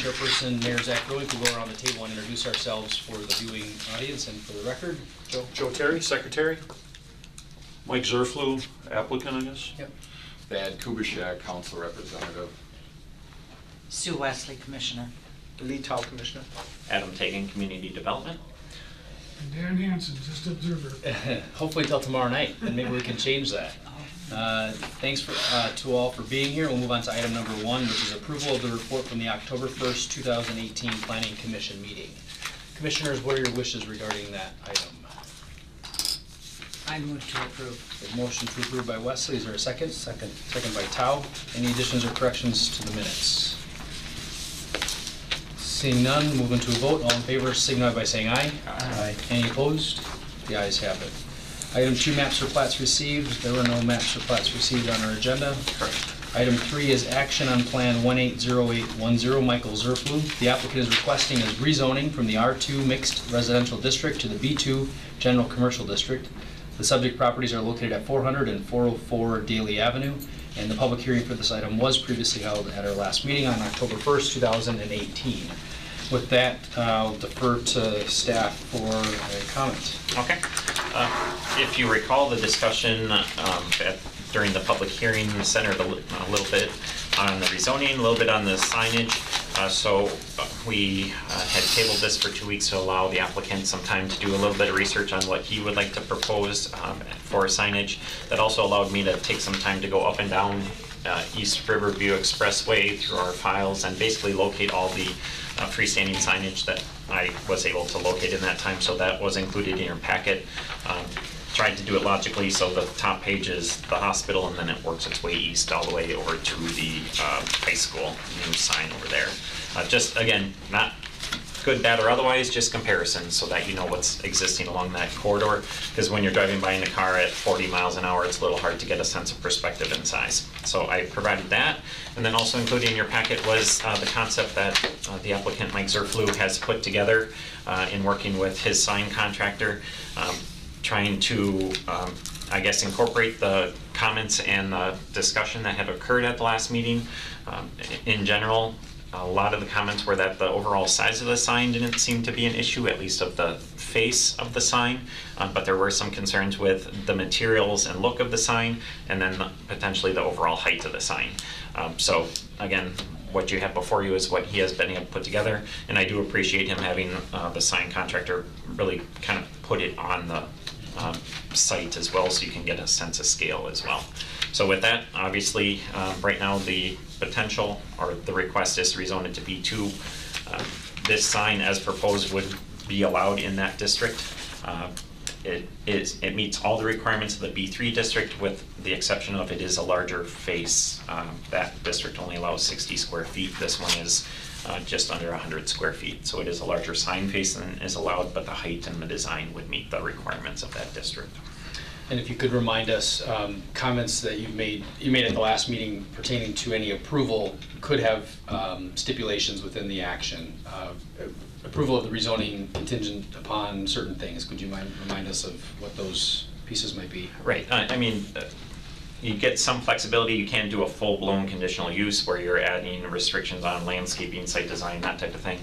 Chairperson Mayor Zach Grody to go around the table and introduce ourselves for the viewing audience and for the record. Joe? Joe Terry, Secretary. Mike Zerflu, applicant, I guess. Yep. Thad Kubiszak, Council Representative. Sue Wesley, Commissioner. Lee Tao, Commissioner. Adam Tagan, Community Development. And Dan Hanson, just observer. Hopefully till tomorrow night, and maybe we can change that. Thanks to all for being here. We'll move on to item number 1, which is approval of the report from the October 1st, 2018 Planning Commission meeting. Commissioners, what are your wishes regarding that item? I move to approve. A motion to approve by Wesley. Is there a second? Second. Second by Tao. Any additions or corrections to the minutes? Seeing none, move into a vote. All in favor signify by saying aye. Aye. Any opposed? The ayes have it. Item 2, maps or plats received. There were no maps or plats received on our agenda. Correct. Item 3 is action on Plan 180810, Michael Zerflu. The applicant is requesting is rezoning from the R2 Mixed Residential District to the B2 General Commercial District. The subject properties are located at 400 and 404 Daly Avenue, and the public hearing for this item was previously held at our last meeting on October 1st, 2018. With that, I'll defer to staff for a comment. Okay. If you recall, the discussion during the public hearing centered a little bit on the rezoning, a little bit on the signage. So we had tabled this for 2 weeks to allow the applicant some time to do a little bit of research on what he would like to propose for signage. That also allowed me to take some time to go up and down East Riverview Expressway through our files and basically locate all the freestanding signage that I was able to locate in that time. So that was included in your packet. Tried to do it logically, so the top page is the hospital, and then it works its way east all the way over to the high school, new sign over there. Just, again, not good, bad, or otherwise, just comparison so that you know what's existing along that corridor, because when you're driving by in a car at 40 miles an hour, it's a little hard to get a sense of perspective and size. So I provided that, and then also included in your packet was the concept that the applicant, Mike Zerflu, has put together in working with his sign contractor, trying to, I guess, incorporate the comments and the discussion that had occurred at the last meeting. In general, a lot of the comments were that the overall size of the sign didn't seem to be an issue, at least of the face of the sign, but there were some concerns with the materials and look of the sign, and then potentially the overall height of the sign. So again, what you have before you is what he has been able to put together, and I do appreciate him having the sign contractor really kind of put it on the site as well, so you can get a sense of scale as well. So with that, obviously, right now the potential or the request is to rezone it to B2. This sign, as proposed, would be allowed in that district. It meets all the requirements of the B3 district, with the exception of it is a larger face. That district only allows 60 square feet. This one is just under 100 square feet. So it is a larger sign face than is allowed, but the height and the design would meet the requirements of that district. And if you could remind us, comments that you made at the last meeting pertaining to any approval could have stipulations within the action. Approval of the rezoning contingent upon certain things. Could you remind us of what those pieces might be? Right. I mean, you get some flexibility. You can't do a full-blown conditional use where you're adding restrictions on landscaping, site design, that type of thing.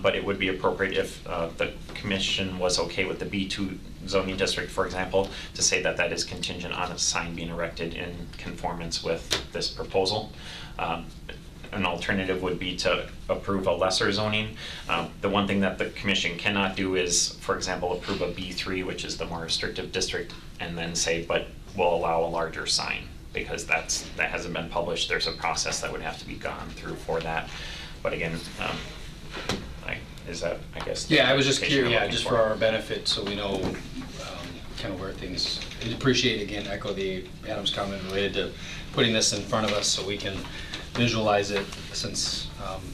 But it would be appropriate if the commission was okay with the B2 zoning district, for example, to say that that is contingent on a sign being erected in conformance with this proposal. An alternative would be to approve a lesser zoning. The one thing that the commission cannot do is, for example, approve a B3, which is the more restrictive district, and then say, but we'll allow a larger sign, because that hasn't been published. There's a process that would have to be gone through for that. But again, is that, I guess? Yeah, I was just curious, yeah, just for our benefit, so we know kind of where things, I appreciate, again, echo Adam's comment related to putting this in front of us so we can visualize it, since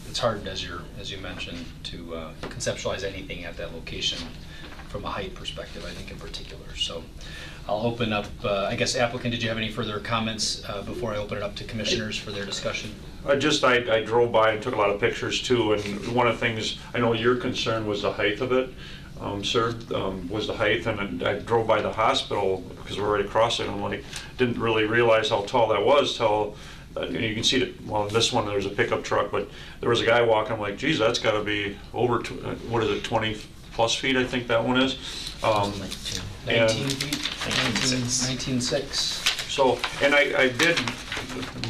it's hard, as you mentioned, to conceptualize anything at that location from a height perspective, I think, in particular. So I'll open up, I guess, applicant, did you have any further comments before I open it up to commissioners for their discussion? I drove by and took a lot of pictures too, and one of the things, I know your concern was the height of it, sir, was the height, and I drove by the hospital because we're right across it, and didn't really realize how tall that was till you can see that, well, in this one, there's a pickup truck, but there was a guy walking, I'm like, geez, that's gotta be over, what is it, 20+ feet, I think that one is. And- 19 feet? 19.6. So, and I did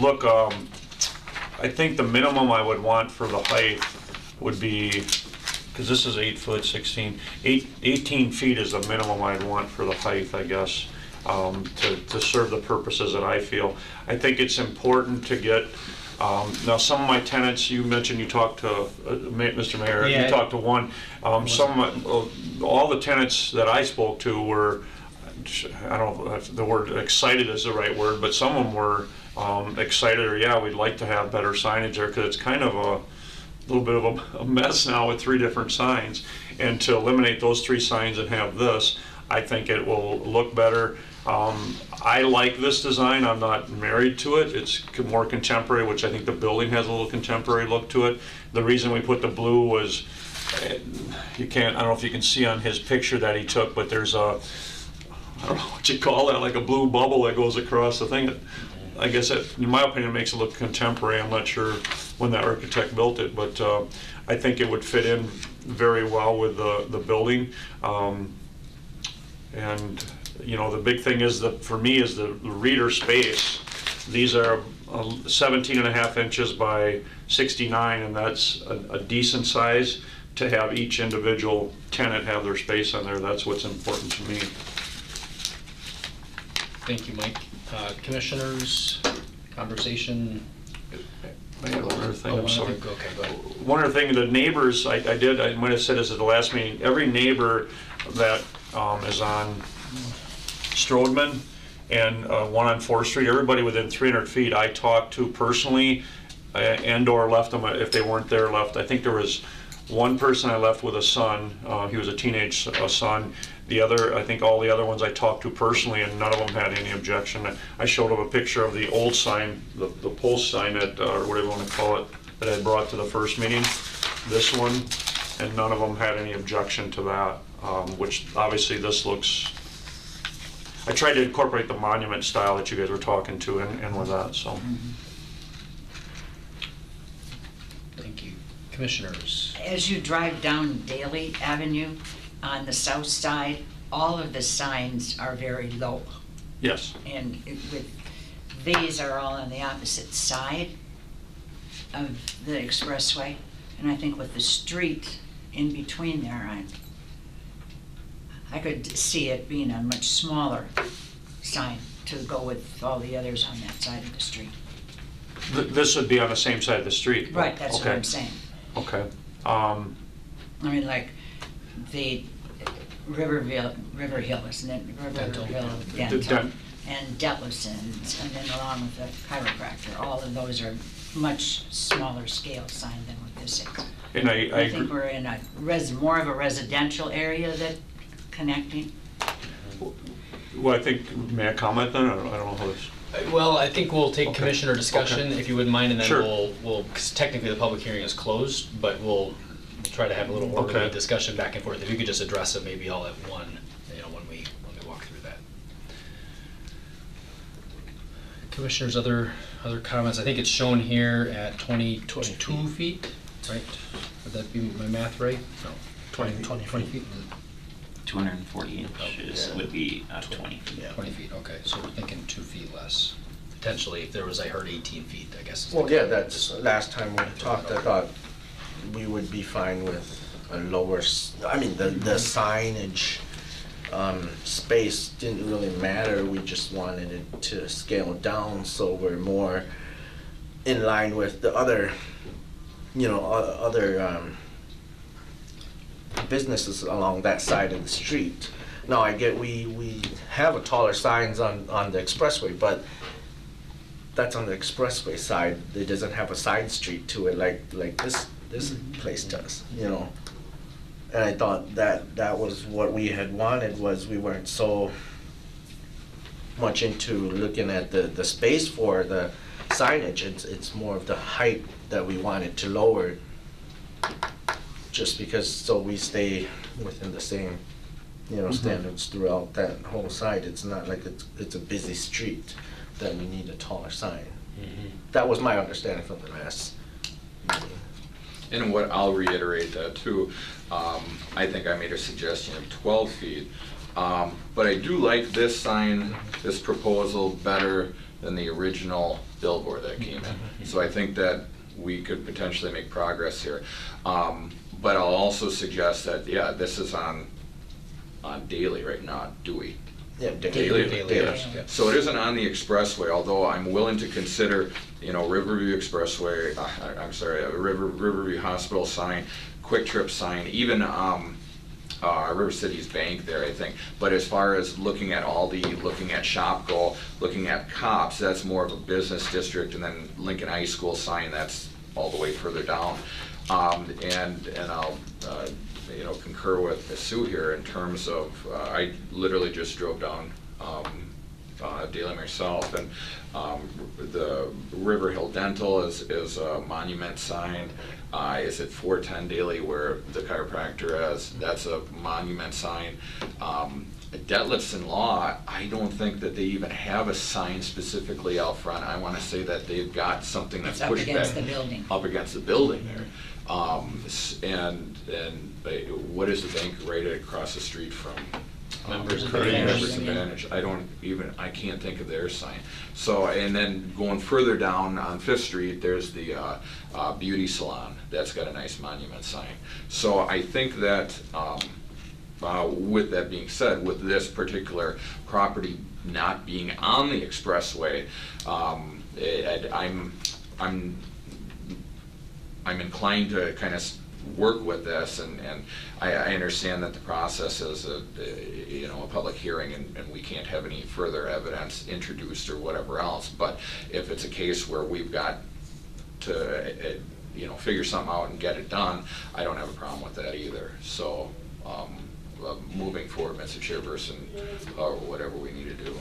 look, I think the minimum I would want for the height would be, because this is 8 foot 16, 18 feet is the minimum I'd want for the height, I guess, to serve the purposes that I feel. I think it's important to get, now some of my tenants, you mentioned you talked to, Mr. Mayor, Yeah. you talked to one, all the tenants that I spoke to were, I don't know if the word excited is the right word, but some of them were excited, or yeah, we'd like to have better signage there, because it's kind of a little bit of a mess now with 3 different signs. And to eliminate those 3 signs and have this, I think it will look better. I like this design. I'm not married to it. It's more contemporary, which I think the building has a little contemporary look to it. The reason we put the blue was, I don't know if you can see on his picture that he took, but there's a, I don't know what you call that, like a blue bubble that goes across the thing. I guess it, in my opinion, makes it look contemporary. I'm not sure when the architect built it, but I think it would fit in very well with the building. And you know, the big thing is that for me is the reader space. These are 17.5 inches by 69, and that's a decent size to have each individual tenant have their space on there. That's what's important to me. Thank you, Mike. Commissioners, conversation? I have one other thing, Oh, I'm one sorry. other- Okay, go ahead. One other thing, the neighbors, I might have said this at the last meeting, every neighbor that is on Strodeman and one on 4th Street, everybody within 300 feet, I talked to personally and/or left them, if they weren't there, left. I think there was one person I left with a son. He was a teenage son. The other, I think all the other ones I talked to personally, and none of them had any objection. I showed them a picture of the old sign, the post sign at, or whatever you want to call it, that I brought to the first meeting, this one, and none of them had any objection to that, which obviously this looks, I tried to incorporate the monument style that you guys were talking to and with that, so. Thank you. Commissioners? As you drive down Daly Avenue on the south side, all of the signs are very low. Yes. And these are all on the opposite side of the expressway. And I think with the street in between there, I could see it being a much smaller sign to go with all the others on that side of the street. This would be on the same side of the street? Right, that's what Okay. I'm saying. Okay. I mean, like, the River Hill, isn't it? Riverville Dental. Dent- And Detlison's, and then along with the chiropractor, all of those are much smaller scale sign than what this is. And I I think agree. we're in a more of a residential area that connecting. Well, I think, may I comment then? I don't know how this. Well, I think we'll take Okay. commissioner discussion, Okay. if you wouldn't mind, and then Sure. because technically the public hearing is closed, but we'll try to have a little orderly Okay. discussion back and forth. If you could just address it maybe all at one, when we walk through that. Commissioners, other comments? I think it's shown here at 22 feet, right? Would that be my math right? No. 20 feet? 240 inches would be 20 feet. 20 feet, okay, so we're thinking 2 feet less, potentially, if there was, I heard 18 feet, I guess. Well, yeah, that's, last time we talked, I thought we would be fine with a lower, I mean, the signage, space didn't really matter, we just wanted it to scale down, so we're more in line with the other, businesses along that side of the street. Now, I get, we have a taller signs on the expressway, but that's on the expressway side. It doesn't have a side street to it like this place does, And I thought that was what we had wanted, was we weren't so much into looking at the space for the signage. It's more of the height that we wanted to lower, just because, so we stay within the same, standards throughout that whole site. It's not like it's a busy street that we need a taller sign. That was my understanding from the last meeting. And what I'll reiterate that too, I think I made a suggestion of 12 feet. But I do like this sign, this proposal better than the original billboard that came in. So I think that we could potentially make progress here. But I'll also suggest that, yeah, this is on Daly right now, Dewey. Yeah, Daily. Daily, Yes. yeah. So it isn't on the expressway, although I'm willing to consider, Riverview Expressway, Riverview Hospital sign, Quick Trip sign, even River City's bank there, I think. But as far as looking at Shopko, looking at Cops, that's more of a business district, and then Lincoln High School sign, that's all the way further down. And I'll concur with Sue here in terms of, I literally just drove down Daly myself, and the River Hill Dental is a monument sign. Is it 410 Daly where the chiropractor is? That's a monument sign. Detlefson Law, I don't think that they even have a sign specifically out front. I want to say that they've got something that's It's up pushed back. against the building. Up against the building there. And what is the bank right across the street from? Members Advantage. Members Advantage. I can't think of their sign. So, and then going further down on Fifth Street, there's the beauty salon. That's got a nice monument sign. So I think that, with that being said, with this particular property not being on the expressway, I'm inclined to kind of work with this, and I understand that the process is a public hearing, and we can't have any further evidence introduced or whatever else. But if it's a case where we've got to figure something out and get it done, I don't have a problem with that either. So moving forward, Mr. Chairperson, or whatever we need to do.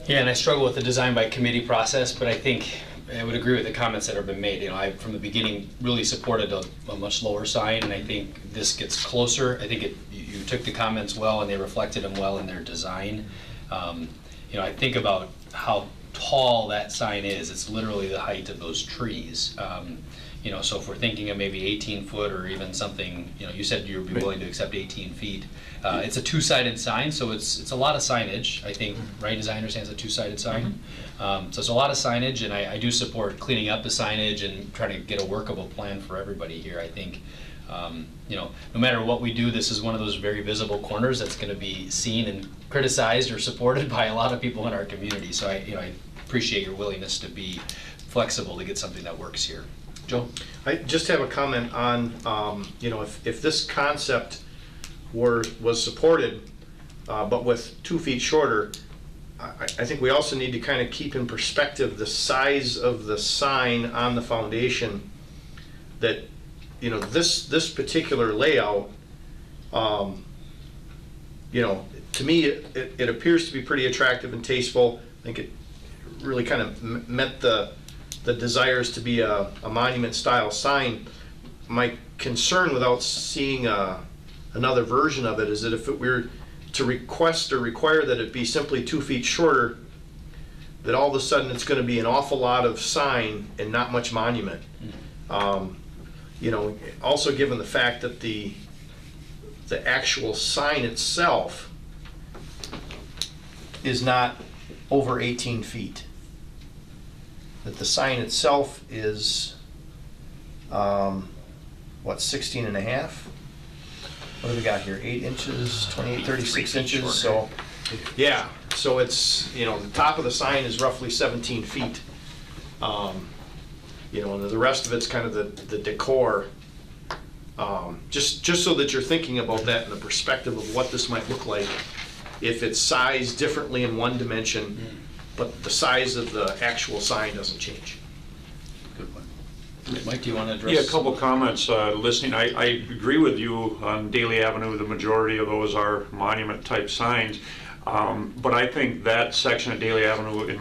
Yeah, and I struggle with the design by committee process, but I think I would agree with the comments that have been made. I, from the beginning, really supported a much lower sign, and I think this gets closer. I think you took the comments well, and they reflected them well in their design. I think about how tall that sign is. It's literally the height of those trees. So if we're thinking of maybe 18 foot or even something, you said you'd be willing to accept 18 feet. It's a two-sided sign, so it's a lot of signage, I think, right, as I understand, it's a two-sided sign. So it's a lot of signage, and I do support cleaning up the signage and trying to get a workable plan for everybody here. I think, no matter what we do, this is one of those very visible corners that's going to be seen and criticized or supported by a lot of people in our community. So I appreciate your willingness to be flexible to get something that works here. Joe? I just have a comment on, if this concept was supported, but with 2 feet shorter, I think we also need to kind of keep in perspective the size of the sign on the foundation. That, this particular layout, to me, it appears to be pretty attractive and tasteful. I think it really kind of met the desires to be a monument style sign. My concern, without seeing another version of it, is that if it were to request or require that it be simply 2 feet shorter, that all of a sudden it's going to be an awful lot of sign and not much monument. Also given the fact that the actual sign itself is not over 18 feet. That the sign itself is, 16 and a half? What do we got here, 8 inches, 28, 36 inches, so, yeah, so it's, the top of the sign is roughly 17 feet. And the rest of it's kind of the decor. Just so that you're thinking about that in the perspective of what this might look like if it's sized differently in one dimension, but the size of the actual sign doesn't change. Good one. Mike, do you want to address? Yeah, a couple comments. Listening, I agree with you on Daly Avenue. The majority of those are monument-type signs. But I think that section of Daly Avenue,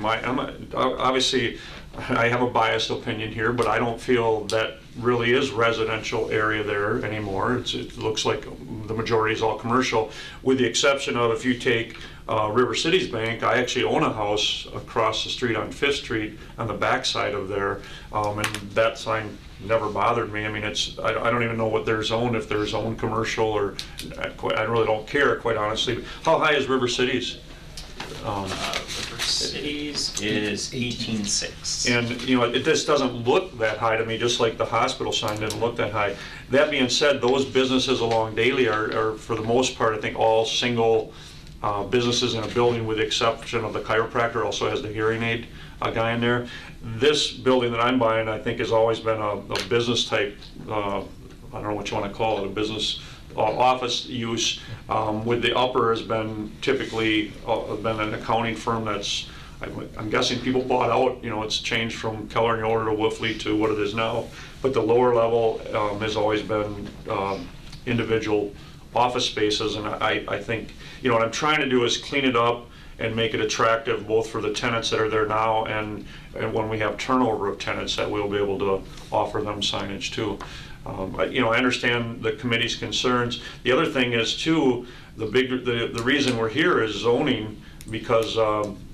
obviously, I have a biased opinion here, but I don't feel that really is residential area there anymore. It looks like The majority is all commercial, with the exception of, if you take River Cities Bank, I actually own a house across the street on Fifth Street on the backside of there, and that sign never bothered me. I mean, I don't even know what they're zoned, if they're zoned commercial, or, I really don't care, quite honestly. How high is River Cities? River Cities is 18.6. And, you know, this doesn't look that high to me, just like the hospital sign didn't look that high. That being said, those businesses along Daly are for the most part, I think, all single businesses in a building, with the exception of the chiropractor, also has the hearing aid guy in there. This building that I'm buying, I think, has always been a business type, I don't know what you want to call it, a business office use, with the upper has been typically been an accounting firm that's, I'm guessing people bought out, you know, it's changed from Keller and Yoder to Wolfley to what it is now, but the lower level has always been individual office spaces, and I think, you know, what I'm trying to do is clean it up and make it attractive both for the tenants that are there now, and when we have turnover of tenants, that we'll be able to offer them signage too. You know, I understand the committee's concerns. The other thing is too, the reason we're here is zoning, because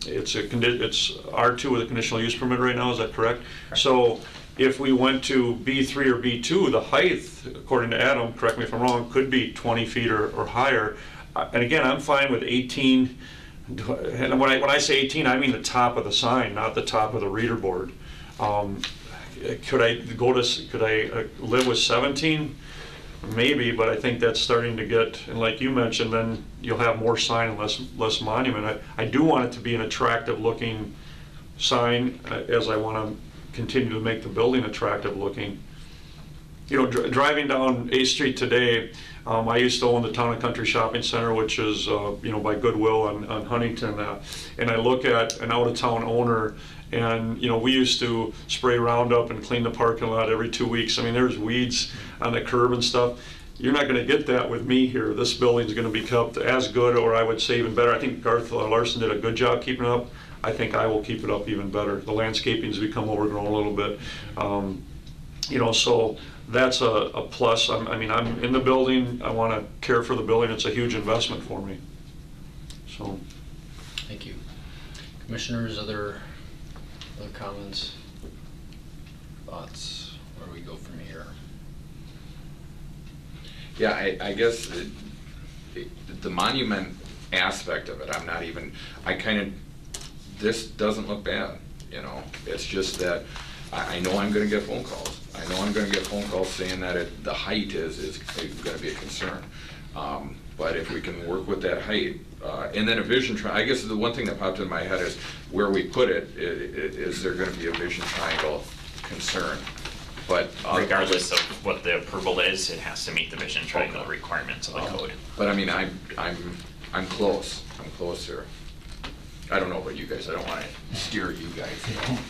it's R2 with a conditional use permit right now, is that correct? So if we went to B3 or B2, the height, according to Adam, correct me if I'm wrong, could be 20 feet or higher. And again, I'm fine with 18. And when I say 18, I mean the top of the sign, not the top of the reader board. Could I live with 17? Maybe, but I think that's starting to get, and like you mentioned, then you'll have more sign and less monument. I do want it to be an attractive looking sign, as I want to continue to make the building attractive looking. You know, driving down 8th Street today, I used to own the Town and Country Shopping Center, which is, you know, by Goodwill on Huntington, and I look at an out-of-town owner, and, you know, we used to spray Roundup and clean the parking lot every 2 weeks. I mean, there's weeds on the curb and stuff. You're not going to get that with me here. This building's going to be kept as good, or I would say even better. I think Garth Larson did a good job keeping it up. I think I will keep it up even better. The landscaping's become overgrown a little bit. You know, so that's a plus. I mean, I'm in the building. I want to care for the building. It's a huge investment for me. So. Thank you. Commissioners, other comments, thoughts, where do we go from here? Yeah, I guess the monument aspect of it, this doesn't look bad, you know. It's just that I know I'm gonna get phone calls. I know I'm gonna get phone calls saying that the height is gonna be a concern. But if we can work with that height, and then a vision I guess the one thing that popped in my head is where we put it, is there gonna be a vision triangle concern? But regardless of what the approval is, it has to meet the vision triangle requirements of the code. But I mean, I'm close. I'm close here. I don't know about you guys. I don't want to steer you guys.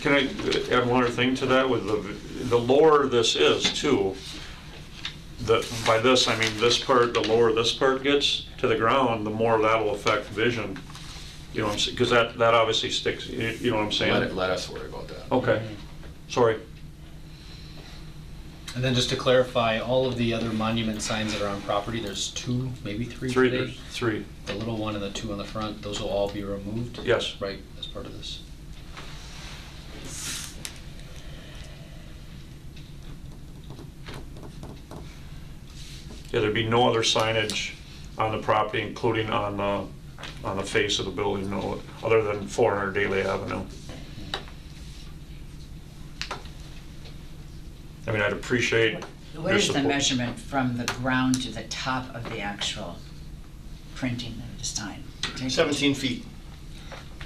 Can I add one other thing to that? With the lower this is too, by this I mean this part, the lower this part gets to the ground, the more that'll affect vision. You know, because that obviously sticks. You know what I'm saying? Let us worry about that. Okay. Sorry. And then just to clarify, all of the other monument signs that are on property, there's 2, maybe 3 today? There's 3. The little one and the 2 on the front, those will all be removed? Yes. Right, as part of this? Yeah, there'd be no other signage on the property, including on the face of the building, no, other than 400 Daly Avenue. I mean, I'd appreciate What your is the support. measurement from the ground to the top of the actual printing of the sign? 17 feet.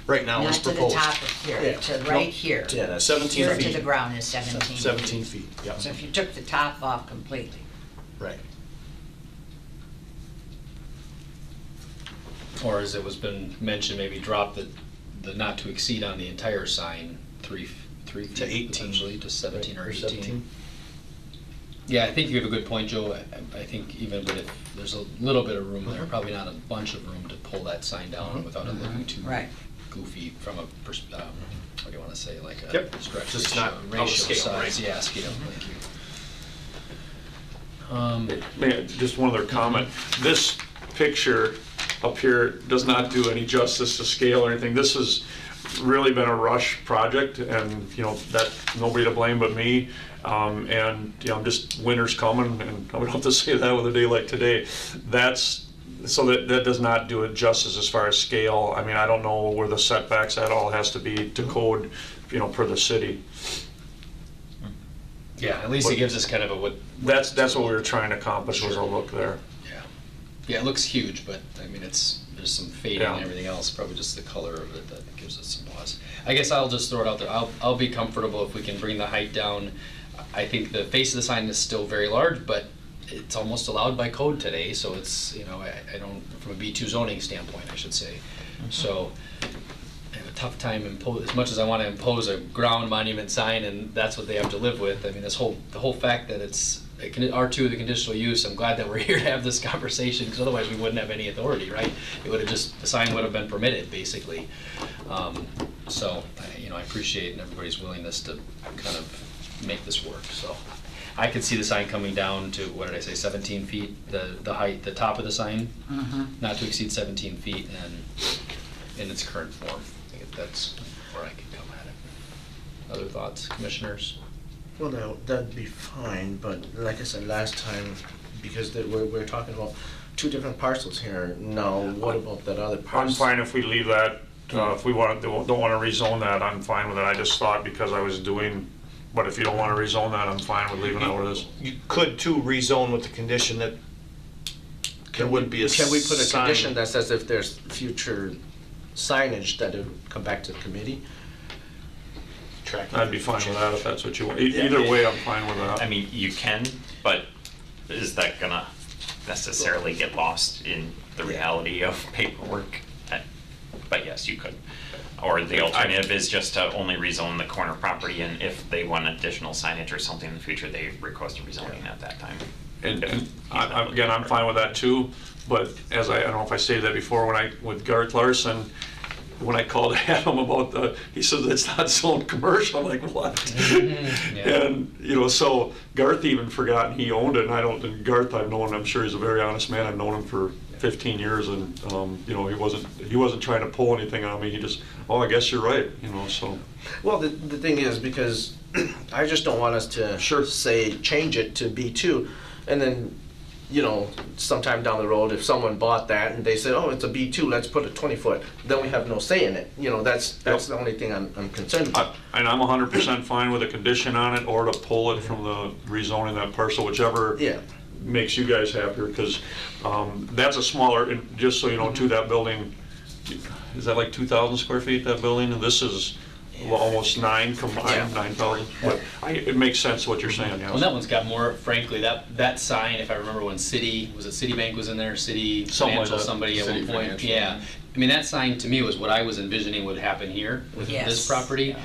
Right now Not is to the proposed. top of here, Yeah. to No. right here. Yeah, that's 17 Here to feet. the ground is 17. 17 feet, yeah. So if you took the top off completely, Right. Or as it was been mentioned, maybe drop the not to exceed on the entire sign, 3 feet. To 18. Potentially to 17 or 18. 17. Yeah, I think you have a good point, Joe. I think even if there's a little bit of room there, probably not a bunch of room to pull that sign down without it looking too right. goofy from a, what do you want to say, like a Yep. stretch Just ratio, not out of ratio scale, size. right? Yeah, scale, thank you. Man, just one other comment. This picture up here does not do any justice to scale or anything. This has really been a rush project, and, you know, that, nobody to blame but me. And, you know, just winter's coming, and I would have to say that with a day like today. That does not do it justice as far as scale. I mean, I don't know where the setbacks at all has to be to code, you know, per the city. Yeah, at least it gives us kind of a what. That's what we were trying to accomplish, was a look there. Yeah, yeah, it looks huge, but I mean, there's some fading Yeah. and everything else. Probably just the color of it that gives it some pause. I guess I'll just throw it out there. I'll be comfortable if we can bring the height down. I think the face of the sign is still very large, but it's almost allowed by code today. So it's, you know, I don't, from a B2 zoning standpoint, I should say. So I have a tough time as much as I want to impose a ground monument sign, and that's what they have to live with. I mean, the whole fact that it's R2, the conditional use, I'm glad that we're here to have this conversation, because otherwise we wouldn't have any authority, right? It would have just, the sign would have been permitted, basically. So, you know, I appreciate everybody's willingness to kind of make this work, so. I could see the sign coming down to, what did I say, 17 feet, the height, the top of the sign, not to exceed 17 feet, and in its current form. I think that's where I could come at it. Other thoughts, commissioners? Well, that'd be fine, but like I said last time, because we're talking about two different parcels here. Now, what about that other I'm parcel? fine if we leave that, if we don't want to rezone that, I'm fine with it. I just thought because I was doing, but if you don't want to rezone that, I'm fine with leaving it where it is. You could too rezone with the condition that there would be a sign. Can we put a condition that says if there's future signage that it would come back to the committee? I'd be fine with that if that's what you want. Either way, I'm fine with that. I mean, you can, but is that gonna necessarily get lost in the reality of paperwork? But yes, you could. Or the alternative is just to only rezone the corner property, and if they want additional signage or something in the future, they request a rezoning at that time. And again, I'm fine with that too, but as I don't know if I stated that before, with Garth Larson, when I called Adam about he said it's not zoned commercial. I'm like, what? Yeah. And, you know, so Garth even forgot he owned it, and Garth I've known, I'm sure he's a very honest man. I've known him for 15 years, and you know, he wasn't trying to pull anything on me. He just, oh, I guess you're right, you know, so. Well, the thing is, because I just don't want us to say change it to B2, and then, you know, sometime down the road, if someone bought that and they said, oh, it's a B2, let's put a 20-foot, then we have no say in it. You know, that's the only thing I'm concerned about. And I'm 100% fine with a condition on it, or to pull it from the rezoning that parcel, whichever makes you guys happier, because that's a smaller, and just so you know, too, that building, is that like 2,000 square feet, that building? And this is almost 9 combined, 9,000. But it makes sense what you're saying, yeah. Well, that one's got more, frankly, that sign, if I remember when Citibank was in there, City Something like Financial, that. somebody at City one point, Financial. yeah. I mean, that sign to me was what I was envisioning would happen here with this property.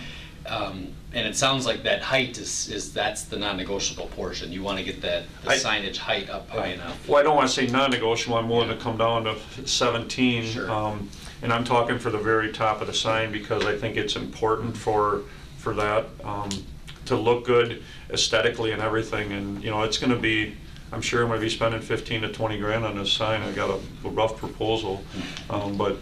And it sounds like that height that's the non-negotiable portion. You want to get the signage height up high enough. Well, I don't want to say non-negotiable, I'm willing to come down to 17. Sure. And I'm talking for the very top of the sign, because I think it's important for that, to look good aesthetically and everything. And, you know, it's going to be, I'm sure I'm going to be spending 15 to 20 grand on this sign. I got a rough proposal, but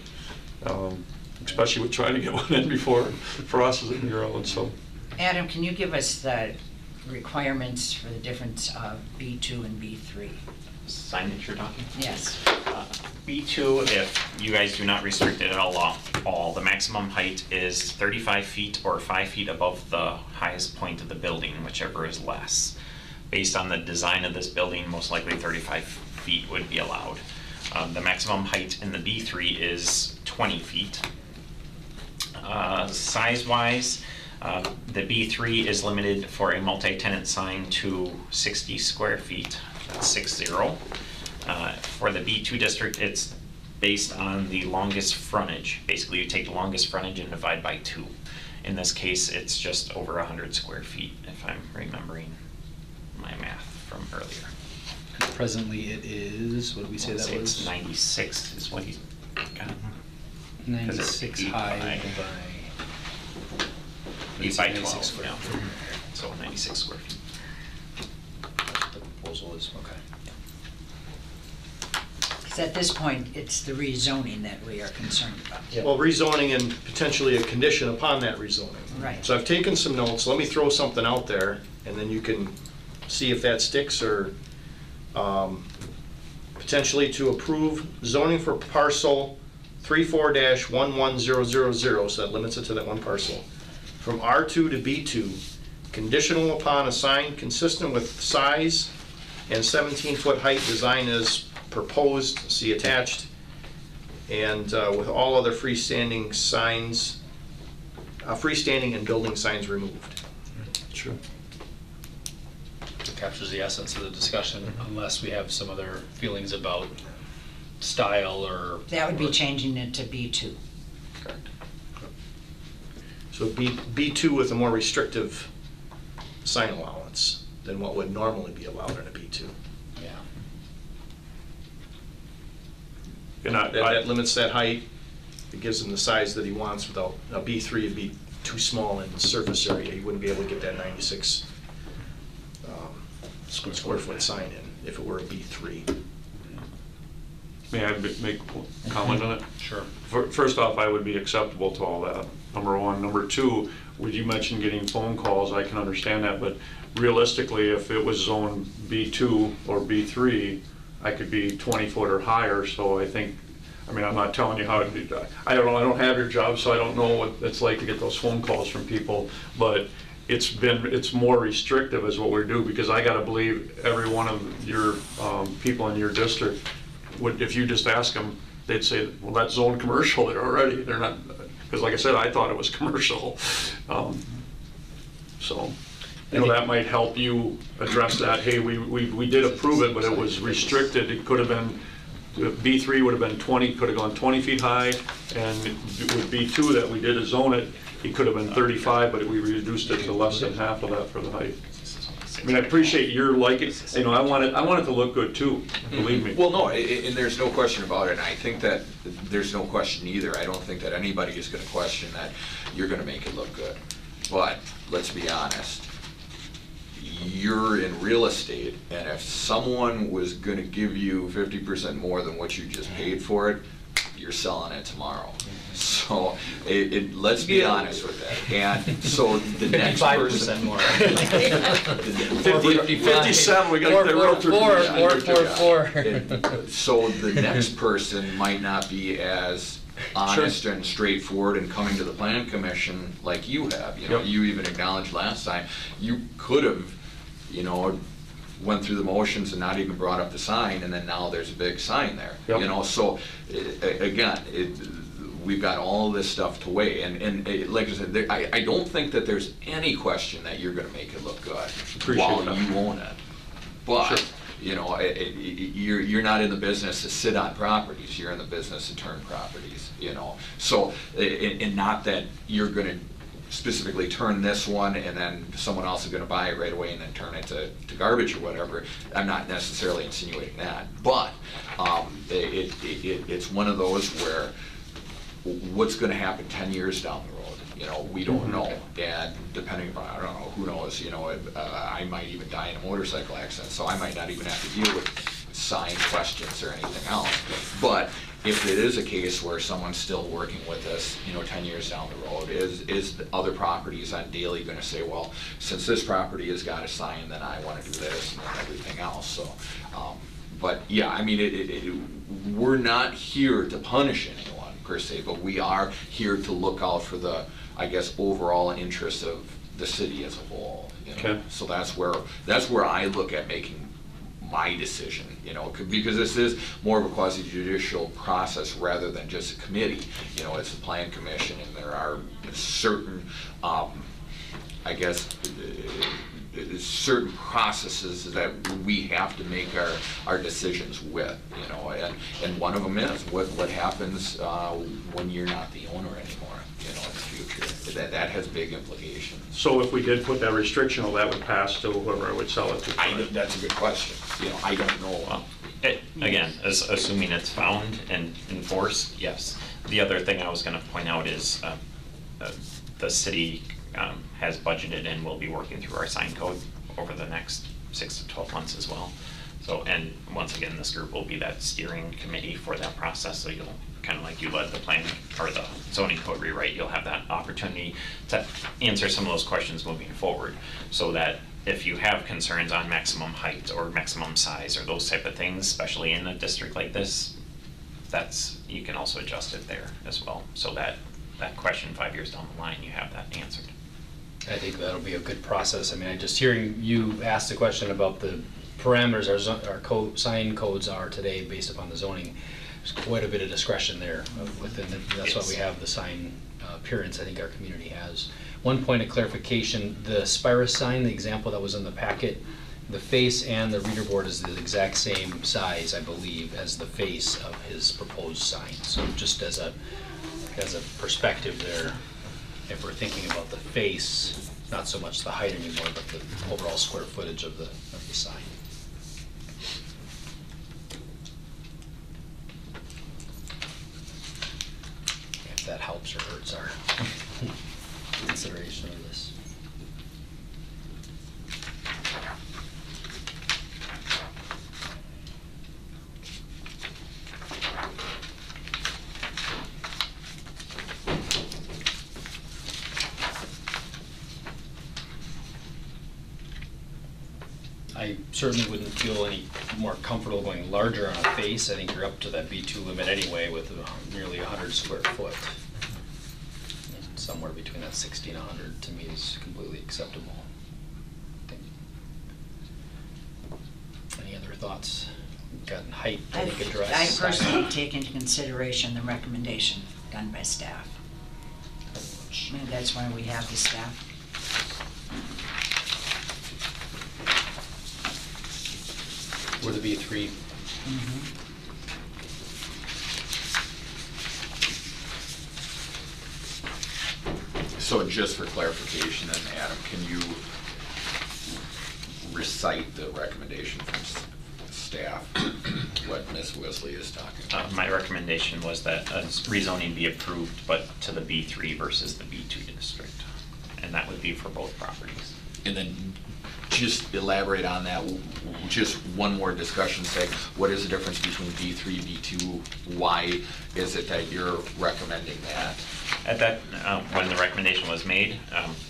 especially with trying to get one in before frost is in your own, so. Adam, can you give us the requirements for the difference of B2 and B3? Signage you're talking? Yes. B2, if you guys do not restrict it at all, the maximum height is 35 feet or 5 feet above the highest point of the building, whichever is less. Based on the design of this building, most likely 35 feet would be allowed. The maximum height in the B3 is 20 feet. Size-wise, the B3 is limited for a multi-tenant sign to 60 square feet, that's 60. For the B2 district, it's based on the longest frontage. Basically, you take the longest frontage and divide by 2. In this case, it's just over 100 square feet, if I'm remembering my math from earlier. Presently, it is, what did we say that was? It's 96 is what he's got. 96 high by... 8 by 96 12, square yeah. feet. So 96 square feet. The proposal proposal is. Okay. Because at this point, it's the rezoning that we are concerned about. Yeah. Well, rezoning and potentially a condition upon that rezoning. Right. So I've taken some notes, let me throw something out there, and then you can see if that sticks, or potentially to approve zoning for parcel 34-11000, so that limits it to that one parcel, from R2 to B2, conditional upon a sign consistent with size and 17-foot height design as proposed, see attached, and with all other freestanding signs, freestanding and building signs removed. Sure. It captures the essence of the discussion, unless we have some other feelings about style or. That would be changing it to B2. So B2 with a more restrictive sign allowance than what would normally be allowed in a B2. Yeah. And That limits that height, it gives him the size that he wants without, a B3 would be too small in surface area, he wouldn't be able to get that 96 square foot sign in if it were a B3. may I make a comment on it? Sure. First off, I would be acceptable to all that, number one. Number two, would you mention getting phone calls, I can understand that, but realistically, if it was zone B2 or B3, I could be 20 foot or higher, so I think, I mean, I'm not telling you how to do that. I don't know, I don't have your job, so I don't know what it's like to get those phone calls from people, but it's more restrictive is what we do, because I gotta believe every one of your people in your district would, if you just ask them, they'd say, well, that's zone commercial there already, they're not, because like I said, I thought it was commercial. So, you know, that might help you address that, hey, we did approve it, but it was restricted, it could have been, B3 would have been 20, could have gone 20 feet high, and with B2 that we did to zone it, it could have been 35, but we reduced it to less than half of that for the height. I mean, I appreciate your liking, you know, I want it to look good too, believe me. Well, no, and there's no question about it, and I think that there's no question either. I don't think that anybody is gonna question that you're gonna make it look good. But, let's be honest, you're in real estate, and if someone was gonna give you 50% more than what you just paid for it, you're selling it tomorrow. So, let's be honest with that. And so the next person. 5% more. 57, we gotta get that realtor. So the next person might not be as honest and straightforward and coming to the plan commission like you have. You know, Yep. you even acknowledged last time, you could have, you know, went through the motions and not even brought up the sign, and then now there's a big sign there. Yep. You know, so again, we've got all this stuff to weigh, and like I said, I don't think that there's any question that you're gonna make it look good Appreciate while that. you own it. But, Sure. you know, you're not in the business to sit on properties, you're in the business to turn properties, you know? So, and not that you're gonna specifically turn this one and then someone else is gonna buy it right away and then turn it to garbage or whatever. I'm not necessarily insinuating that, but it's one of those where what's gonna happen 10 years down the road? You know, we don't know, and depending upon, I don't know, who knows, you know, I might even die in a motorcycle accident, so I might not even have to deal with sign questions or anything else. But if it is a case where someone's still working with us, you know, 10 years down the road, is the other properties on Daly gonna say, well, since this property has got a sign, then I wanna do this and everything else, so. But yeah, I mean, we're not here to punish anyone per se, but we are here to look out for the, I guess, overall interest of the city as a whole, you know? Okay. So that's where I look at making my decision, you know, because this is more of a quasi-judicial process rather than just a committee. You know, it's a plan commission, and there are certain, I guess, certain processes that we have to make our decisions with, you know, and one of them is what happens when you're not the owner anymore, you know, in the future. That has big implications. So if we did put that restriction, well, that would pass to whoever I would sell it to. That's a good question. You know, I don't know. Well, again, assuming it's found and enforced, yes. The other thing I was gonna point out is the city has budgeted and will be working through our sign code over the next 6 to 12 months as well. So, and once again, this group will be that steering committee for that process, so you'll, kind of like you led the planning or the zoning code rewrite, you'll have that opportunity to answer some of those questions moving forward, so that if you have concerns on maximum height or maximum size or those type of things, especially in a district like this, you can also adjust it there as well, so that question 5 years down the line, you have that answered. I think that'll be a good process. I mean, just hearing you ask the question about the parameters our sign codes are today based upon the zoning, there's quite a bit of discretion there within that's why we have the sign appearance I think our community has. One point of clarification, the Spirus sign, the example that was in the packet, the face and the reader board is the exact same size, I believe, as the face of his proposed sign. So just as a perspective there, if we're thinking about the face, not so much the height anymore, but the overall square footage of the sign. If that helps or hurts our consideration of this. I certainly wouldn't feel any more comfortable going larger on a face. I think you're up to that B2 limit anyway with nearly 100 square foot. And somewhere between that 60 and 100 to me is completely acceptable. Any other thoughts? We've gotten height, I think, addressed. I personally take into consideration the recommendation done by staff. I mean, that's why we have the staff. Would it be 3? So just for clarification then, Adam, can you recite the recommendation from staff, what Ms. Wesley is talking about? My recommendation was that rezoning be approved, but to the B3 versus the B2 district, and that would be for both properties. And then just elaborate on that, just one more discussion, say, what is the difference between B3, B2? Why is it that you're recommending that? At that, when the recommendation was made,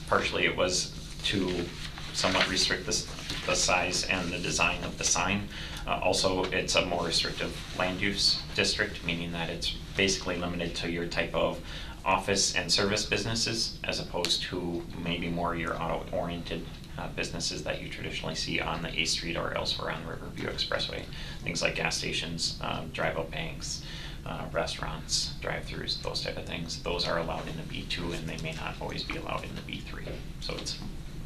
partially it was to somewhat restrict the size and the design of the sign. Also, it's a more restrictive land use district, meaning that it's basically limited to your type of office and service businesses, as opposed to maybe more your auto-oriented businesses that you traditionally see on the A Street or elsewhere on the Riverview Expressway. Things like gas stations, drive-up banks, restaurants, drive-throughs, those type of things. Those are allowed in the B2 and they may not always be allowed in the B3. So it's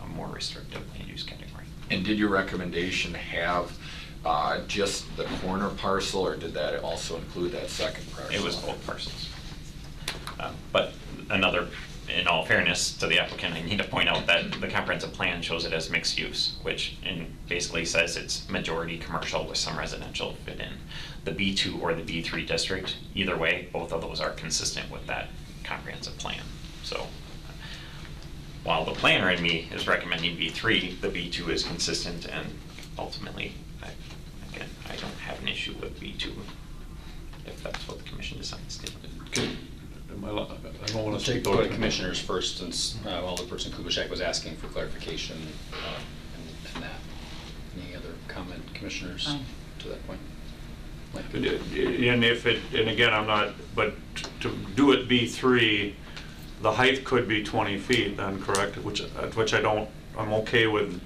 a more restrictive land use category. And did your recommendation have just the corner parcel, or did that also include that second parcel? It was both parcels. But in all fairness to the applicant, I need to point out that the comprehensive plan shows it as mixed use, which basically says it's majority commercial with some residential fit in. The B2 or the B3 district, either way, both of those are consistent with that comprehensive plan. So while the planner in me is recommending B3, the B2 is consistent, and ultimately, I don't have an issue with B2 if that's what the commission decides to do. I don't want We'll to take speak go to over commissioners first, since Alderperson Kubaschak was asking for clarification in that. Any other comment, commissioners, to that point? Mike? And again, I'm not, but to do it B3, the height could be 20 feet then, correct? Which I don't, I'm okay with.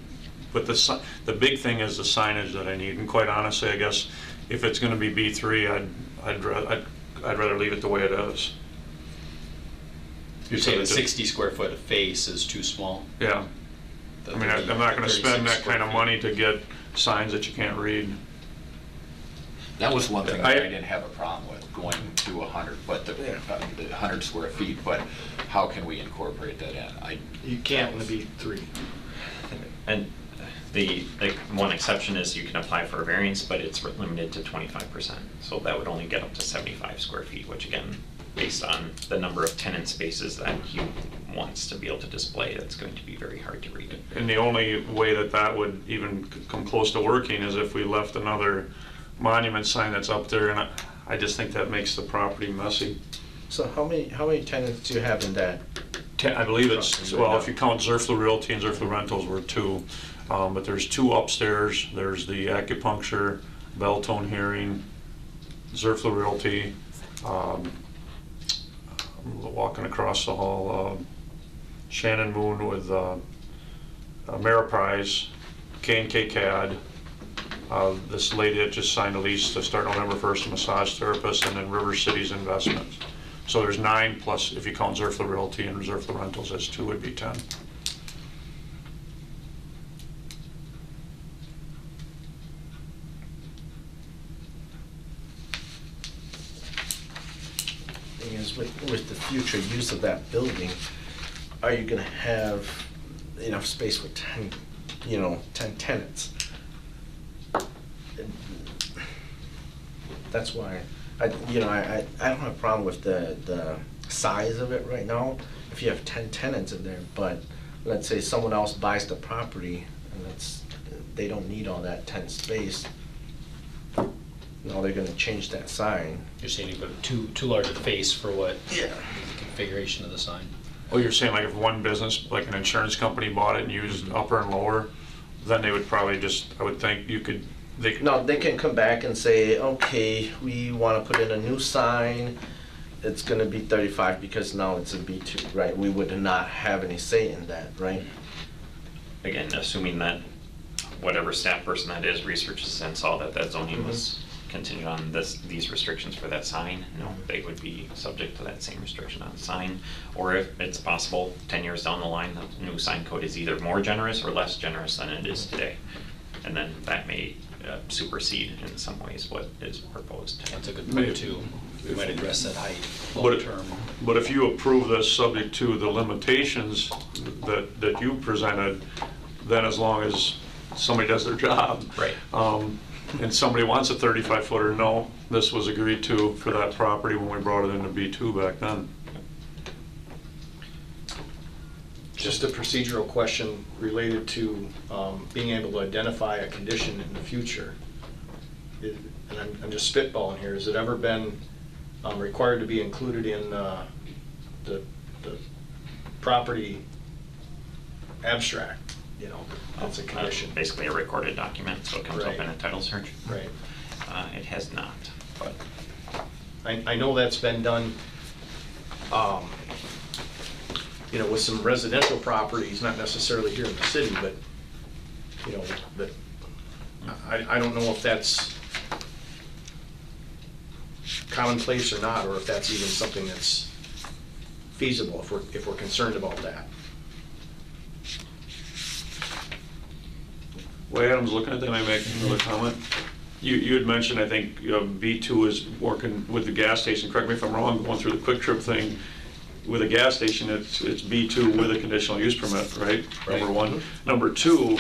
But the big thing is the signage that I need, and quite honestly, I guess if it's going to be B3, I'd rather leave it the way it is. You're saying 60 square foot of face is too small? Yeah. I mean, I'm not going to spend that kind of money to get signs that you can't read. That was one thing that I didn't have a problem with, going to 100, but the 100 square feet, but how can we incorporate that in? You can't in the B3. And the one exception is you can apply for a variance, but it's limited to 25%. So that would only get up to 75 square feet, which again, based on the number of tenant spaces that you once to be able to display, that's going to be very hard to read. And the only way that that would even come close to working is if we left another monument sign that's up there, and I just think that makes the property messy. So how many tenants do you have in that? I believe it's, well, if you count Zerfla Realty and Zerfla Rentals were 2, but there's 2 upstairs. There's the acupuncture, Beltone Hearing, Zerfla Realty, walking across the hall, Shannon Moon with Ameriprise, K&K CAD, this lady that just signed a lease to start November 1st, a massage therapist, and then River Cities Investments. So there's 9 plus, if you count Zerfla Realty and Zerfla Rentals as 2, would be 10. Thing is, with the future use of that building, are you gonna have enough space for 10, 10 tenants? That's why, I don't have a problem with the size of it right now, if you have 10 tenants in there, but let's say someone else buys the property, and they don't need all that tent space. Now they're gonna change that sign. You're saying you put too large a face for what? Yeah. The configuration of the sign. Oh, you're saying like if one business, like an insurance company bought it and used upper and lower, then they would probably just, I would think you could, they could. No, they can come back and say, okay, we wanna put in a new sign, it's gonna be 35 because now it's a B2, right? We would not have any say in that, right? Again, assuming that whatever staff person that is researches and saw that that zoning was contingent on these restrictions for that sign, no, they would be subject to that same restriction on the sign. Or if it's possible, 10 years down the line, the new sign code is either more generous or less generous than it is today. And then that may supersede in some ways what is proposed. That's a good point too. We might address that height But long it- term. But if you approve this subject to the limitations that you presented, then as long as somebody does their job. Right. And somebody wants a 35-footer, no, this was agreed to for that property when we brought it into B2 back then. Just a procedural question related to being able to identify a condition in the future. And I'm just spitballing here, has it ever been required to be included in the property abstract? That's a condition. Basically a recorded document, so it comes up Right. in a title search. Right. It has not, but I know that's been done, with some residential properties, not necessarily here in the city, but, that, I don't know if that's commonplace or not, or if that's even something that's feasible, if we're concerned about that. Way Adam's looking at that, I make another comment. You had mentioned, I think, B2 is working with the gas station, correct me if I'm wrong, going through the Quick Trip thing. With a gas station, it's B2 with a conditional use permit, right? Number one. Number two,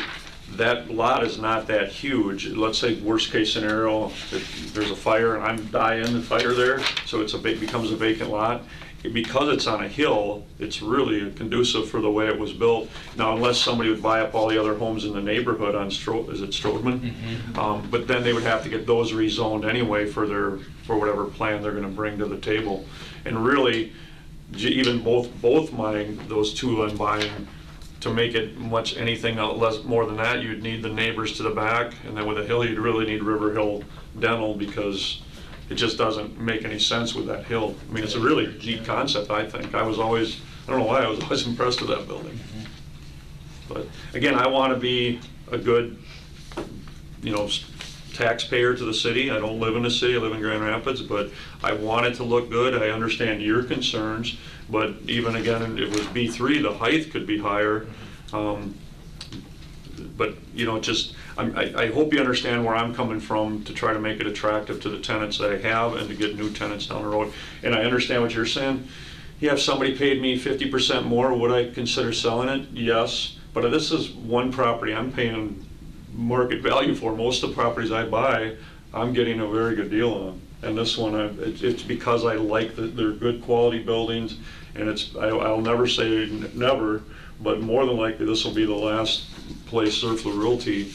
that lot is not that huge. Let's say worst case scenario, if there's a fire and I'm dying in the fire there, so becomes a vacant lot. Because it's on a hill, it's really conducive for the way it was built. Now, unless somebody would buy up all the other homes in the neighborhood on is it Strodeman? But then they would have to get those rezoned anyway for whatever plan they're gonna bring to the table. And really, even both mine, those two I'm buying, to make it anything less, more than that, you'd need the neighbors to the back, and then with a hill, you'd really need River Hill Dental, because it just doesn't make any sense with that hill. I mean, it's a really neat concept, I think. I don't know why, I was always impressed with that building. But again, I want to be a good, taxpayer to the city. I don't live in the city, I live in Grand Rapids, but I want it to look good. I understand your concerns, but even again, if it was B3, the height could be higher. But, I hope you understand where I'm coming from to try to make it attractive to the tenants that I have and to get new tenants down the road. And I understand what you're saying. Yeah, if somebody paid me 50% more, would I consider selling it? Yes. But this is one property I'm paying market value for. Most of the properties I buy, I'm getting a very good deal on. And this one, it's because I like they're good quality buildings, and I'll never say never, but more than likely, this will be the last place Surfler Realty,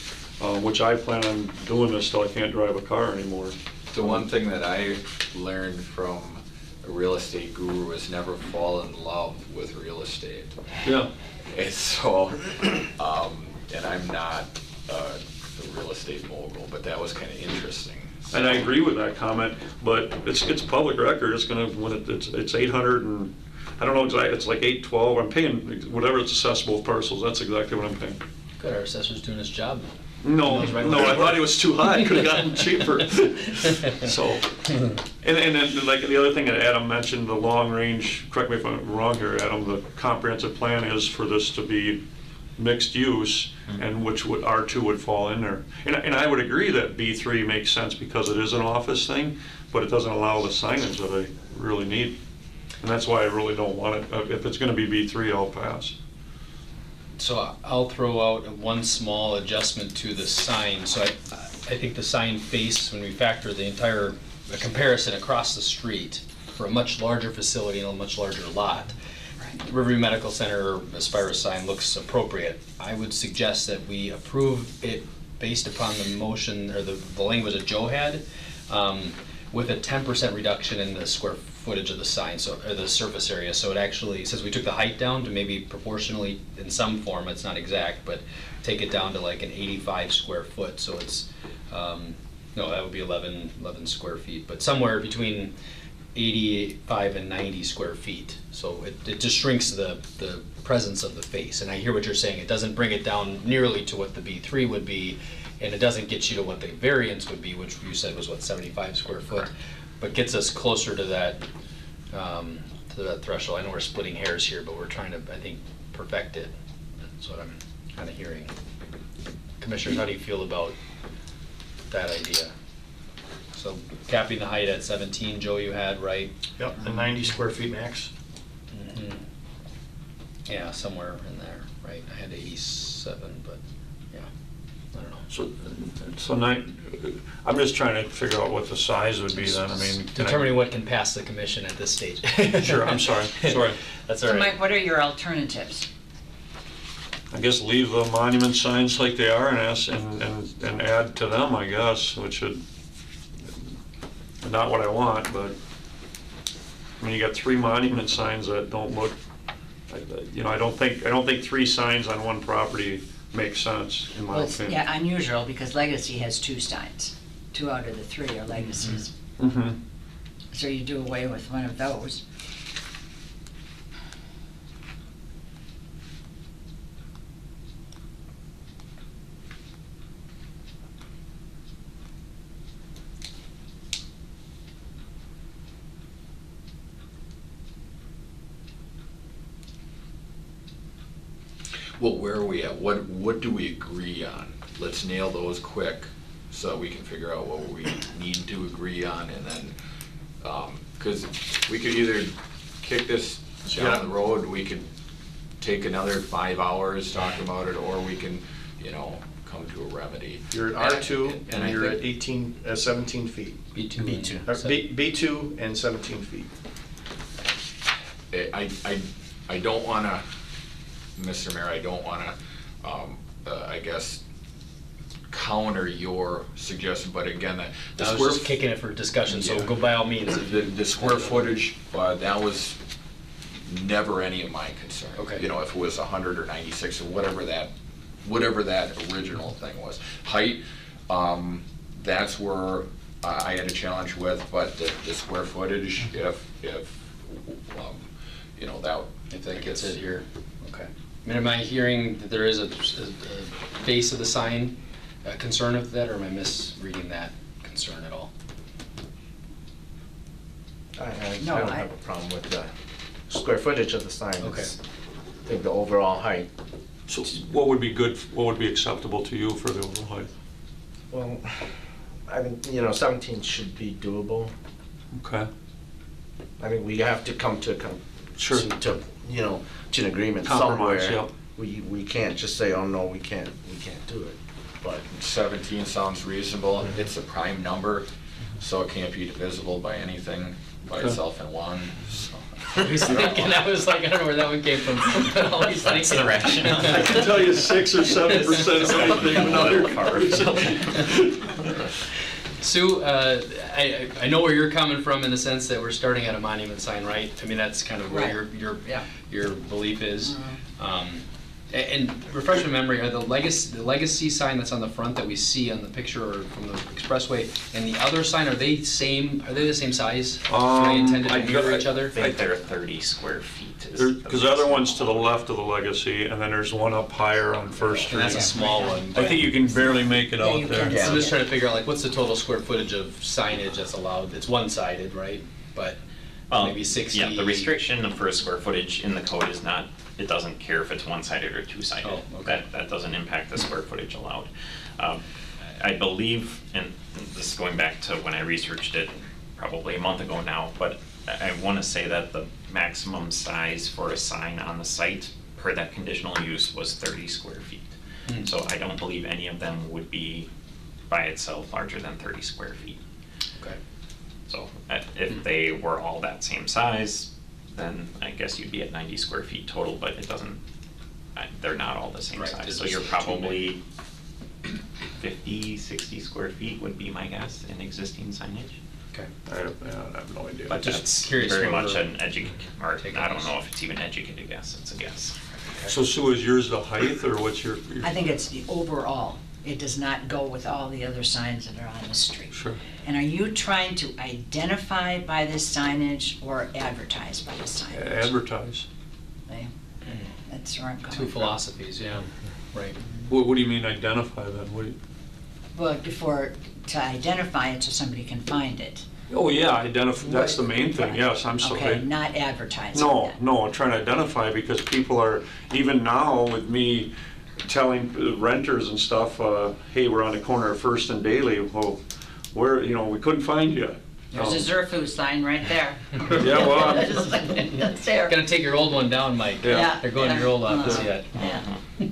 which I plan on doing this till I can't drive a car anymore. The one thing that I learned from a real estate guru is never fall in love with real estate. Yeah. And so, and I'm not a real estate mogul, but that was kind of interesting. And I agree with that comment, but it's public record. It's gonna, when it's 800 and, I don't know exactly, it's like 812. I'm paying whatever it's assessable with parcels. That's exactly what I'm paying. Good, our assessor's doing his job. No, Knows right no, where I to thought work. it was too high. Could have gotten cheaper. So, and then like the other thing that Adam mentioned, the long range, correct me if I'm wrong here, Adam, the comprehensive plan is for this to be mixed use, and which would, R2 would fall in there. And I would agree that B3 makes sense because it is an office thing, but it doesn't allow the signage that I really need. And that's why I really don't want it. If it's gonna be B3, I'll pass. So I'll throw out one small adjustment to the sign. So I think the sign face, when we factor the entire the comparison across the street for a much larger facility and a much larger lot, Riverview Medical Center Aspira sign looks appropriate. I would suggest that we approve it based upon the motion or the language that Joe had, with a 10% reduction in the square footage of the sign, so, or the surface area. So it actually, since we took the height down to maybe proportionally in some form, it's not exact, but take it down to like an 85 square foot. So it's, no, that would be 11 square feet, but somewhere between 85 and 90 square feet. So it just shrinks the presence of the face. And I hear what you're saying. It doesn't bring it down nearly to what the B3 would be, and it doesn't get you to what the variance would be, which you said was what, 75 square foot, but gets us closer to that threshold. I know we're splitting hairs here, but we're trying to, I think, perfect it. That's what I'm kind of hearing. Commissioners, how do you feel about that idea? So capping the height at 17, Joe, you had, right? Yep, the 90 square feet max. Mhm. Yeah, somewhere in there, right? I had 87, but yeah, I don't know. So I'm just trying to figure out what the size would be then. I mean, can I- Determining what can pass the commission at this stage. Sure, I'm sorry. That's all So right. Mike, what are your alternatives? I guess leave the monument signs like they are and add to them, I guess, which would, not what I want, but, I mean, you got 3 monument signs that don't look, you know, I don't think 3 signs on one property makes sense, in my Well, it's, opinion. yeah, unusual, because Legacy has 2 signs. 2 out of the 3 are Legacies. Mm-hmm. So you do away with one of those. Well, where are we at? What do we agree on? Let's nail those quick so that we can figure out what we need to agree on, and then, because we could either kick this down the road, we could take another 5 hours talking about it, or we can, you know, come to a remedy. You're at R2 And and I you're think- at 17 feet. B2. B2 and 17 feet. I don't wanna, Mr. Mayor, I don't wanna, I guess, counter your suggestion, but again, the I was square. just kicking it for discussion, so Yeah. go by all means. The square footage, that was never any of my concern. Okay. You know, if it was 100 or 96 or whatever that original thing was. Height, that's where I had a challenge with, but the square footage, if you know, that. If that gets it here, okay. I mean, am I hearing that there is a base of the sign concern with that, or am I misreading that concern at all? I No, don't I- have a problem with the square footage of the sign. Okay. It's, I think the overall height. So what would be good, what would be acceptable to you for the overall height? Well, I mean, you know, 17 should be doable. Okay. I mean, we have to come to Sure. you know, to an agreement Compromise, somewhere. yep. We can't just say, oh no, we can't do it. but 17 sounds reasonable. It's a prime number, so it can't be divisible by anything by itself in one, so. I was thinking, I was like, I don't know where that one came from. But I was That's the thinking- rationale. I can tell you 6 or 7% of anything, but other cars. Sue, I know where you're coming from in the sense that we're starting at a monument sign, right? I mean, that's kind of where Right. Yeah. your belief is. And refresh my memory, are the legacy sign that's on the front that we see on the picture or from the expressway, and the other sign, are they the same size? Are they intended to mirror each other? I think they're 30 square feet. Because the other one's to the left of the Legacy, and then there's one up higher on First And that's a Street. small one. I think you can barely make it Yeah, out you there. can. So I'm just trying to figure out, like, what's the total square footage of signage that's allowed? It's one-sided, right? But Well, maybe 60. Yeah, the restriction for square footage in the code is not, it doesn't care if it's one-sided or two-sided. Oh, okay. That doesn't impact the square footage allowed. I believe, and this is going back to when I researched it probably a month ago now, but I want to say that the maximum size for a sign on the site per that conditional use was 30 square feet. Hmm. So I don't believe any of them would be by itself larger than 30 square feet. Okay. So if they were all that same size, then I guess you'd be at 90 square feet total, but it doesn't, they're not all the same Right, size. there's So you're just too probably 50, 60 square feet would be my guess in existing signage. Okay. I have no idea. But Just that's curious very what much we're an or taking I don't this. know if it's even educated guess, it's a guess. So Sue, is yours the height, or what's your? I think it's the overall. It does not go with all the other signs that are on the street. Sure. And are you trying to identify by this signage or advertise by the signage? Advertise. Okay? That's where I'm coming Two from. philosophies, yeah, right. What do you mean identify then? What do you? Well, to identify it so somebody can find it. Oh, yeah, identify, that's the main thing, yes, I'm sorry. Okay, not advertising No, that. no, I'm trying to identify because people are, even now with me telling renters and stuff, hey, we're on the corner of First and Daly, well, where, we couldn't find you. There's a Zerfu sign right there. Yeah, well, That's there. Gotta take your old one down, Mike. Yeah. They're going to your old office yet. Yeah.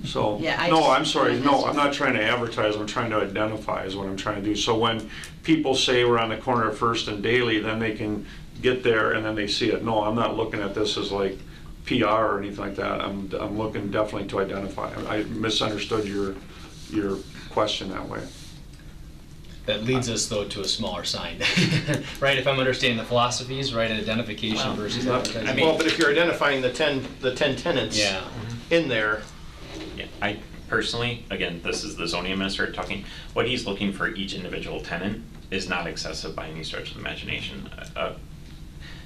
so, Yeah, I no, just- I'm sorry, no, I'm not trying to advertise, I'm trying to identify is what I'm trying to do. So when people say we're on the corner of First and Daly, then they can get there and then they see it. No, I'm not looking at this as like PR or anything like that. I'm looking definitely to identify. I misunderstood your question that way. That leads us, though, to a smaller sign, right? If I'm understanding the philosophies, right, identification Well, versus I advertising. mean- Well, but if you're identifying the 10 tenants Yeah. in there, Yeah, I personally, again, this is the zoning administrator talking, what he's looking for each individual tenant is not excessive by any stretch of the imagination. I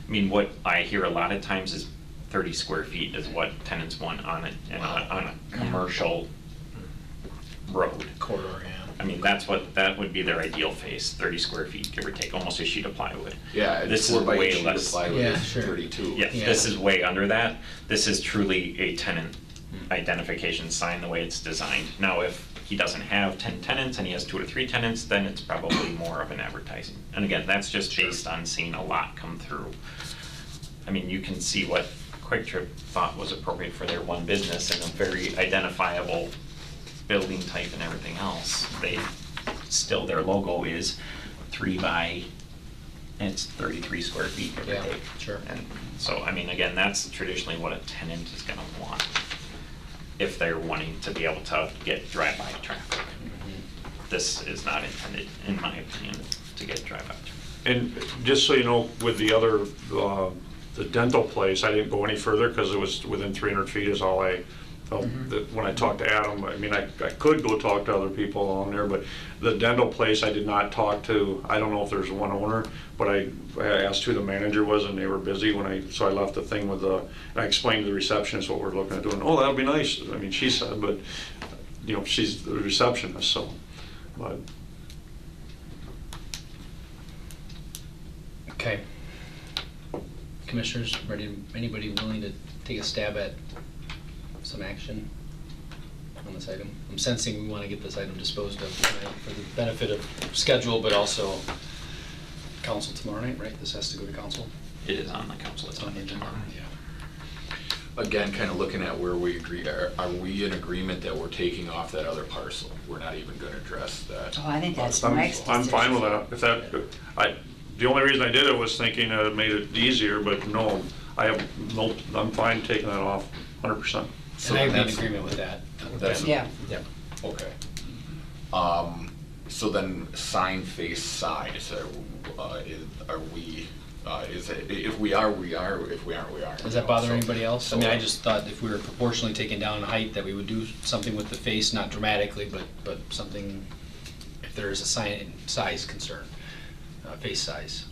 mean, what I hear a lot of times is 30 square feet is what tenants want on a commercial road. Corridor, yeah. I mean, that would be their ideal phase, 30 square feet, give or take, almost a sheet of plywood. Yeah, This it's is 4 by 8 way sheet of less. plywood Yeah, is sure. 32. Yeah, Yeah. this is way under that. This is truly a tenant identification sign, the way it's designed. Now, if he doesn't have 10 tenants and he has 2 or 3 tenants, then it's probably more of an advertising. And again, that's just based on seeing a lot come through. I mean, you can see what Quick Trip thought was appropriate for their one business and a very identifiable building type and everything else. Still, their logo is 3 by, and it's 33 square feet, give or Yeah, take. sure. And so, I mean, again, that's traditionally what a tenant is gonna want if they're wanting to be able to get drive-by traffic. This is not intended, in my opinion, to get drive-by traffic. And just so you know, with the other, the dental place, I didn't go any further because it was within 300 feet is all I felt. That when I talked to Adam, I mean, I could go talk to other people along there, but the dental place, I did not talk to, I don't know if there's one owner, but I asked who the manager was and they were busy so I left the thing with and I explained to the receptionist what we're looking at doing. Oh, that'll be nice. I mean, she said, but, she's the receptionist, so, but. Okay. Commissioners, anybody willing to take a stab at some action on this item? I'm sensing we want to get this item disposed of tonight for the benefit of schedule, but also council tomorrow night, right? This has to go to council? It is on the council It's on the agenda. tomorrow. Yeah. again, kind of looking at where we agree, are we in agreement that we're taking off that other parcel? We're not even gonna address that. Oh, I think that's I'm Mike's decision. fine with that. If that, the only reason I did it was thinking it made it easier, but no, I'm fine taking that off, 100%. And I'd be in that's- agreement with that. That's, Yeah, okay. So then sign face side, so, are we, is it, if we are, we are, if we aren't, we aren't. Does that bother anybody else? I mean, I so- just thought if we were proportionally taking down height, that we would do something with the face, not dramatically, but something, if there is a size concern, face size.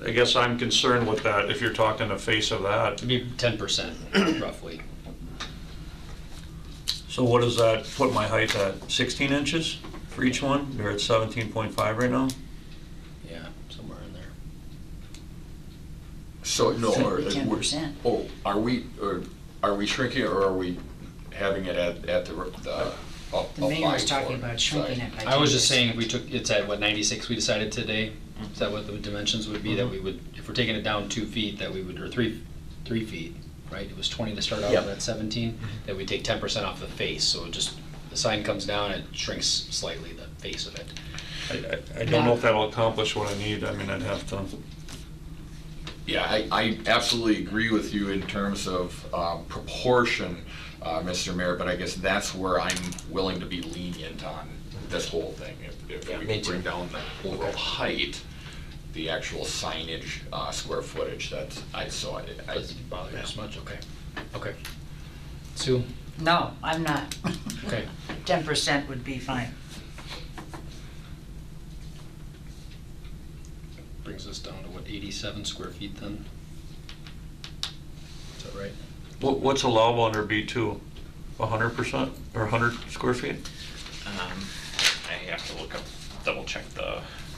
I guess I'm concerned with that, if you're talking the face of that. It'd be 10% roughly. So what does that put my height at, 16 inches for each one? They're at 17.5 right now? Yeah, somewhere in there. So, no, or. 10%. Oh, are we shrinking it, or are we having it at the up the mayor was 5 talking foot about shrinking side? it by I was just 10%. saying, if we took, it's at what, 96 we decided today? Is that what the dimensions would be, that we would, if we're taking it down 2 feet, that we would, or 3 feet, right? It was 20 to start out Yep. with, at 17, that we take 10% off the face, so it just, the sign comes down, it shrinks slightly, the face of it. I don't know if that'll accomplish what I need. I mean, I'd have to. Yeah, I absolutely agree with you in terms of proportion, Mr. Mayor, but I guess that's where I'm willing to be lenient on this whole thing. If Yeah, we me can bring too. down the overall height, the actual signage, square footage, that's, Doesn't bother you as much, okay. Okay. Sue? No, I'm not. Okay. 10% would be fine. Brings us down to what, 87 square feet then? Is that right? What's allowable under B2? 100% or 100 square feet? I have to look up, double check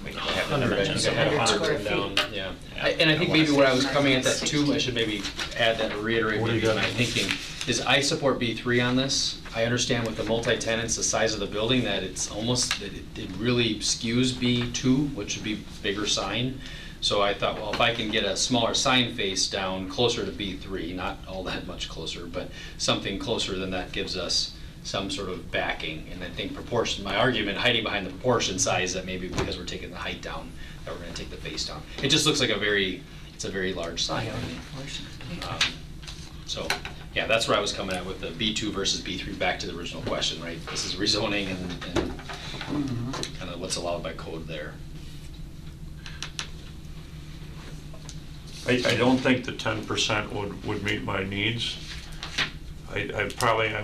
we have the 100, I dimensions. think I had 100 100 written square down, yeah. Yeah. And I think maybe where I was coming at that too, I should maybe add that, or reiterate What do you maybe got? my thinking, is I support B3 on this. I understand with the multi-tenants, the size of the building, that it's almost, that it really skews B2, which would be bigger sign. So I thought, well, if I can get a smaller sign face down closer to B3, not all that much closer, but something closer than that gives us some sort of backing. And I think proportion, my argument hiding behind the proportion size, that maybe because we're taking the height down, that we're gonna take the face down. It just looks like it's a very large sign. So, yeah, that's where I was coming at with the B2 versus B3, back to the original question, right? This is rezoning and kind of what's allowed by code there. I don't think the 10% would meet my needs. I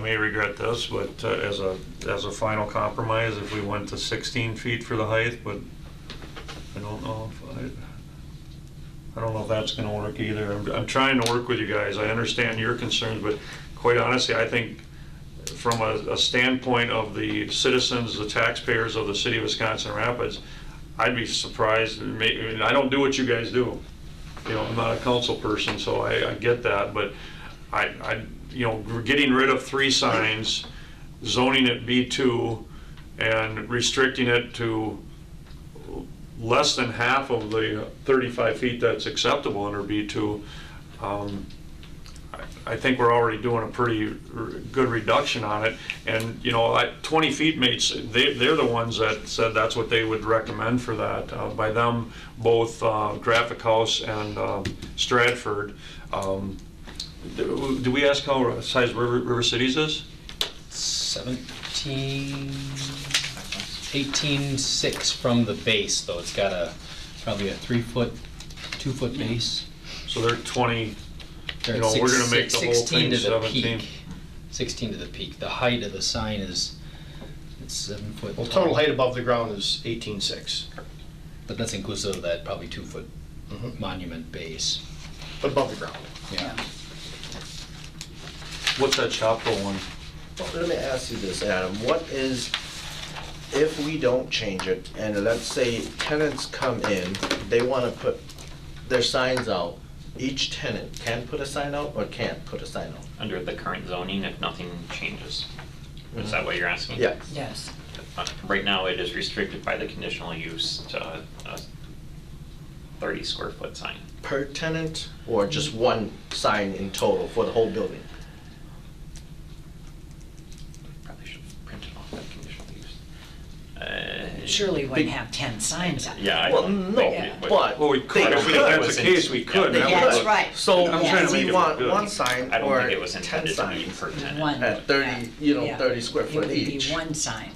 may regret this, but as a final compromise, if we went to 16 feet for the height, but I don't know if that's gonna work either. I'm trying to work with you guys. I understand your concerns, but quite honestly, I think from a standpoint of the citizens, the taxpayers of the city of Wisconsin Rapids, I'd be surprised, and I don't do what you guys do. You know, I'm not a council person, so I get that, but we're getting rid of 3 signs, zoning it B2, and restricting it to less than half of the 35 feet that's acceptable under B2. I think we're already doing a pretty good reduction on it, and 20 feet mates, they're the ones that said that's what they would recommend for that. By them, both Graphic House and Stratford. Do we ask how size River Cities is? 18.6 from the base, though. It's got probably a 3-foot, 2-foot base. So they're 20. They're at We're gonna make the whole 16 thing to the 17. peak. 16 to the peak. The height of the sign it's 7 foot. Well, tall. total height above the ground is 18.6, But that's inclusive of that probably 2-foot Mhm. monument base. but above the ground. Yeah. What's that Chapel one? Well, let me ask you this, Adam, what is, if we don't change it, and let's say tenants come in, they wanna put their signs out, each tenant can put a sign out or can't put a sign out? Under the current zoning, if nothing changes. Is that what you're asking? Yeah. Yes. Right now, it is restricted by the conditional use to 30 square foot sign. Per tenant or just one sign in total for the whole building? Probably should have printed off that conditional use. Surely we wouldn't have 10 signs up. Yeah, I Well, don't no, think it would. but. Well, we could, they if could. that's the case, we could. Yeah, That Yeah, would that's look- right. So I'm trying to do make we it want good. one sign I don't or think it was 10 intended to be signs? per tenant. One. At 30, yeah, you know, yeah. 30 square foot It would each. be one sign.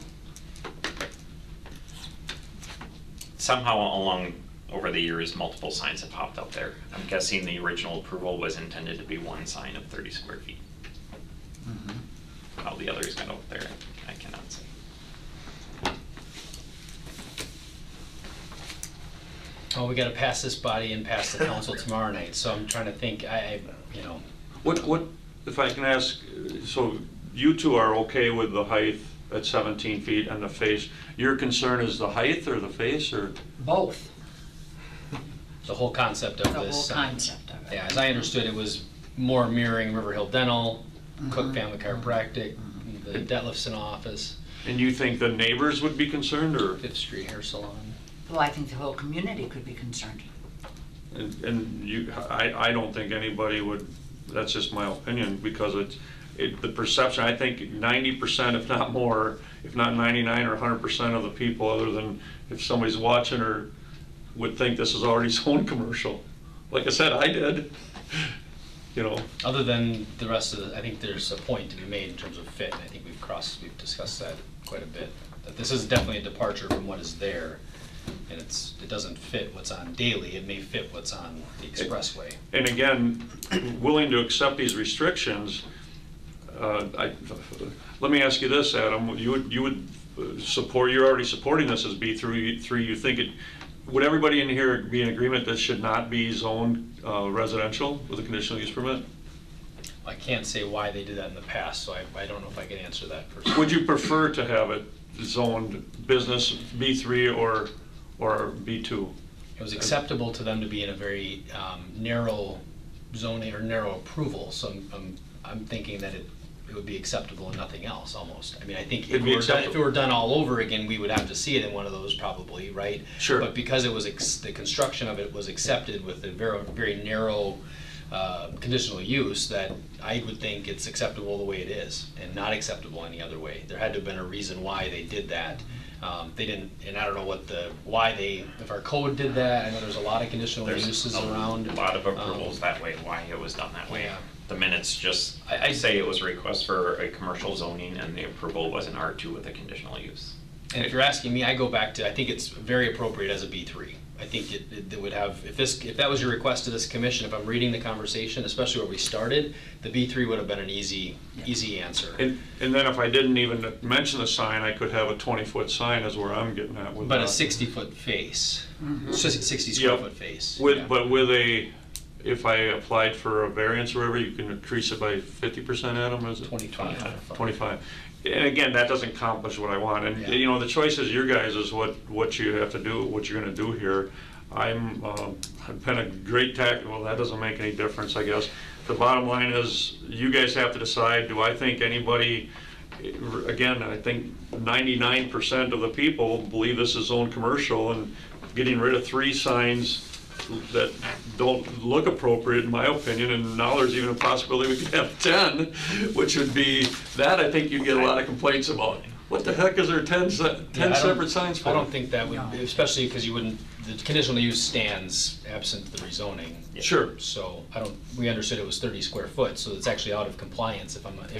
Somehow along, over the years, multiple signs have popped up there. I'm guessing the original approval was intended to be one sign of 30 square feet. How the others got up there, I cannot say. Oh, we gotta pass this body and pass the council tomorrow night, so I'm trying to think, you know, What, if I can ask, so you two are okay with the height at 17 feet and the face? Your concern is the height or the face, or? Both, the whole concept of the this. whole concept of it. Yeah, as I understood, it was more mirroring River Hill Dental, Cook Family Chiropractic, the Detlefson office, And you think the neighbors would be concerned, or? Fifth Street Hair Salon. Well, I think the whole community could be concerned. And you, I don't think anybody would, that's just my opinion, because the perception, I think 90%, if not more, if not 99 or 100% of the people, other than if somebody's watching or would think this is already zoned commercial. Like I said, I did, you know. Other than the rest of the, I think there's a point to be made in terms of fit, and I think we've discussed that quite a bit. That this is definitely a departure from what is there, and it doesn't fit what's on Daly, it may fit what's on the expressway. And again, willing to accept these restrictions, let me ask you this, Adam, you would support, you're already supporting this as B3, you think would everybody in here be in agreement that should not be zoned residential with a conditional use permit? I can't say why they did that in the past, so I don't know if I can answer that personally. Would you prefer to have it zoned business B3 or B2? It was acceptable to them to be in a very narrow zoning or narrow approval, so I'm thinking that it would be acceptable and nothing else, almost. I mean, I think It'd be if it were done all over again, we would have to see it in one of those probably, right? Sure. But because it was, the construction of it was accepted with a very, very narrow conditional use, that I would think it's acceptable the way it is and not acceptable any other way. There had to have been a reason why they did that. They didn't, and I don't know if our code did that. I know there's a lot of conditional uses around. A lot of approvals that way, why it was done that way. Yeah. The minutes just, I say it was a request for a commercial zoning and the approval was an R2 with a conditional use. And if you're asking me, I go back to, I think it's very appropriate as a B3. I think it would have, if that was your request to this commission, if I'm reading the conversation, especially where we started, the B3 would have been an easy answer. And then if I didn't even mention the sign, I could have a 20-foot sign is where I'm getting at with But a that. 60-foot face, 60 square Yep. foot face. But with if I applied for a variance or whatever, you can increase it by 50%, Adam, is it? 25. 25. And again, that doesn't accomplish what I want. And, Yeah. you know, the choice is your guys is what you have to do, what you're gonna do here. I've been a great well, that doesn't make any difference, I guess. The bottom line is, you guys have to decide, do I think anybody, again, I think 99% of the people believe this is zoned commercial, and getting rid of 3 signs that don't look appropriate, in my opinion, and now there's even a possibility we could have 10, which would be, that I think you'd get a lot of complaints about. What the heck is there 10 Yeah, I don't- separate signs for? I don't think that would, especially because you wouldn't, the conditional use stands absent the rezoning. Sure. So we understood it was 30 square foot, so it's actually out of compliance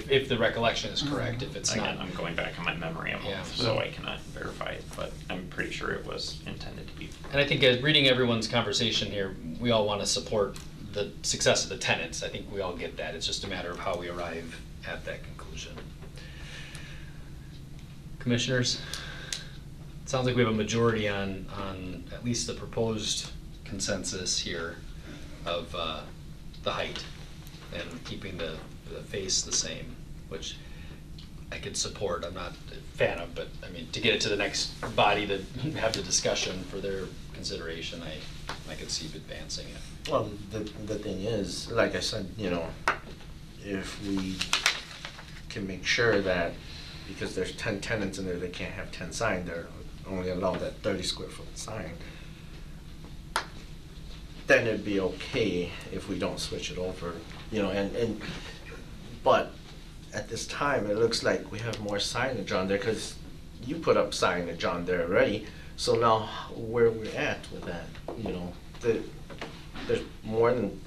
if the recollection is correct, if it's Again, not. I'm going back on my memory of Yeah. it, so I cannot verify it, but I'm pretty sure it was intended to be. And I think reading everyone's conversation here, we all want to support the success of the tenants. I think we all get that. It's just a matter of how we arrive at that conclusion. Commissioners, it sounds like we have a majority on at least the proposed consensus here of the height and keeping the face the same, which I could support. I'm not a fan of, but I mean, to get it to the next body to have the discussion for their consideration, I could see advancing it. Well, the thing is, like I said, you know, if we can make sure that, because there's 10 tenants in there, they can't have 10 signs, they're only allowed that 30 square foot sign. then it'd be okay if we don't switch it over, you know, but at this time, it looks like we have more signage on there, because you put up signage on there already, so now where we're at with that, you know, there's more than,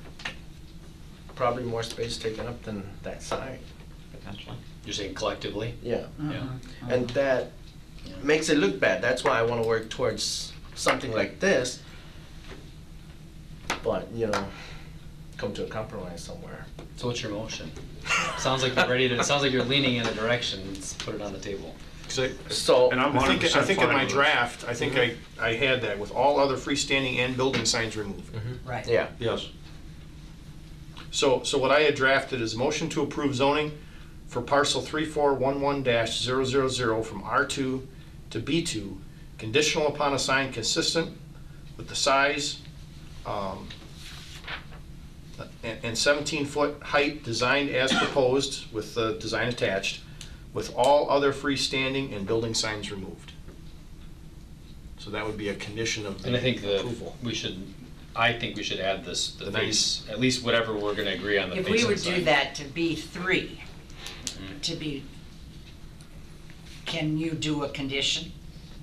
probably more space taken up than that sign. Potentially. You're saying collectively? Yeah. Yeah. And that makes it look bad. That's why I want to work towards something like this. But, you know, come to a compromise somewhere. So what's your motion? Sounds like you're ready to, it sounds like you're leaning in a direction, let's put it on the table. 'Cause I So, And I'm I 100% think in fine my with it. draft, I think I had that with all other freestanding and building signs removed. Right. yeah, Yes. So what I had drafted is motion to approve zoning for parcel 3411-000 from R2 to B2, conditional upon a sign consistent with the size and 17-foot height designed as proposed with the design attached, with all other freestanding and building signs removed. So that would be a condition of And I think the approval. I think we should add this, the The face, at least whatever we're gonna agree on the face If we and would sign. do that to B3, can you do a condition?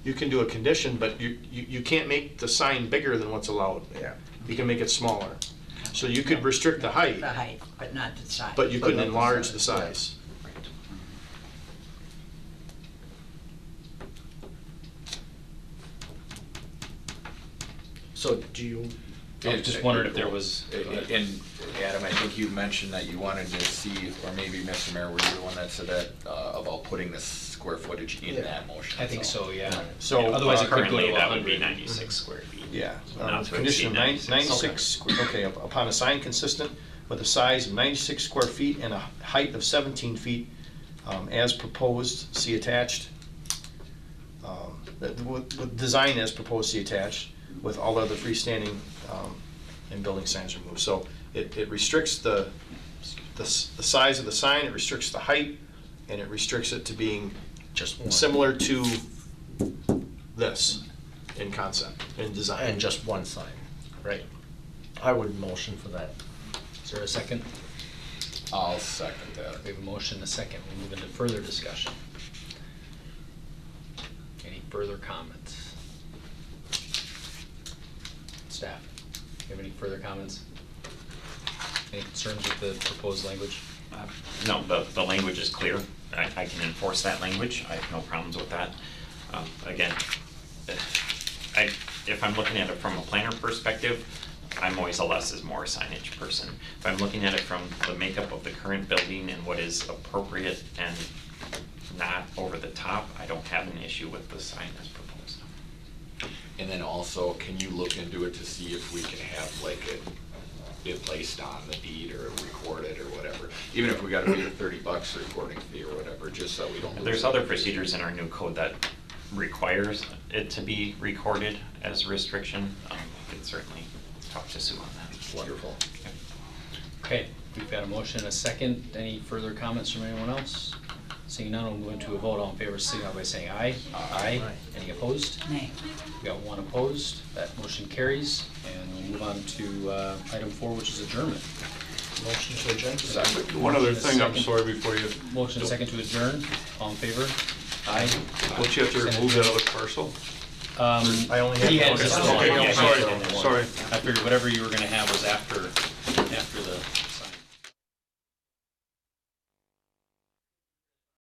You can do a condition, but you can't make the sign bigger than what's allowed. yeah. You can make it smaller. So you could restrict the height, The height, but not the size. but you But couldn't not the enlarge size, the size. So do you, I was just wondering if there was, And Adam, I think you mentioned that you wanted to see, or maybe Mr. Mayor, were you the one that said that, about putting the square footage in Yeah. that motion? I think so, yeah. So, Otherwise it could go Currently, to that would be 100. 96 square feet. Yeah, Not to condition of exceed 96. 96, okay, upon a sign consistent with a size of 96 square feet and a height of 17 feet, as proposed, see attached. With design as proposed, see attached, with all other freestanding and building signs removed. So it restricts the size of the sign, it restricts the height, and it restricts it to being just one? similar to this in concept, in design. And just one sign, right? I would motion for that. Is there a second? I'll second that. We have a motion and a second. We'll move into further discussion. Any further comments? Staff, you have any further comments? Any concerns with the proposed language? No, the language is clear. I can enforce that language. I have no problems with that. Again, if I'm looking at it from a planner perspective, I'm always a less is more signage person. If I'm looking at it from the makeup of the current building and what is appropriate and not over the top, I don't have an issue with the sign as proposed. And then also, can you look into it to see if we can have like it placed on the deed or recorded or whatever? Even if we gotta pay the $30 recording fee or whatever, just so we don't lose There's it. other procedures in our new code that requires it to be recorded as a restriction. We can certainly talk to Sue on that. Wonderful. Okay, we've got a motion and a second. Any further comments from anyone else? Seeing none, we'll move into a vote. All in favor, signify by saying aye. Aye. Any opposed? Nay. We got one opposed. That motion carries. And we'll move on to item 4, which is adjournment. Motion to adjourn? One other thing, I'm sorry, before you, Motion and second to adjourn. All in favor? Aye. don't you have to remove that other parcel? I only have. He had Okay, just- Okay, yeah, I'm sorry, yeah. sorry. I figured whatever you were gonna have was after the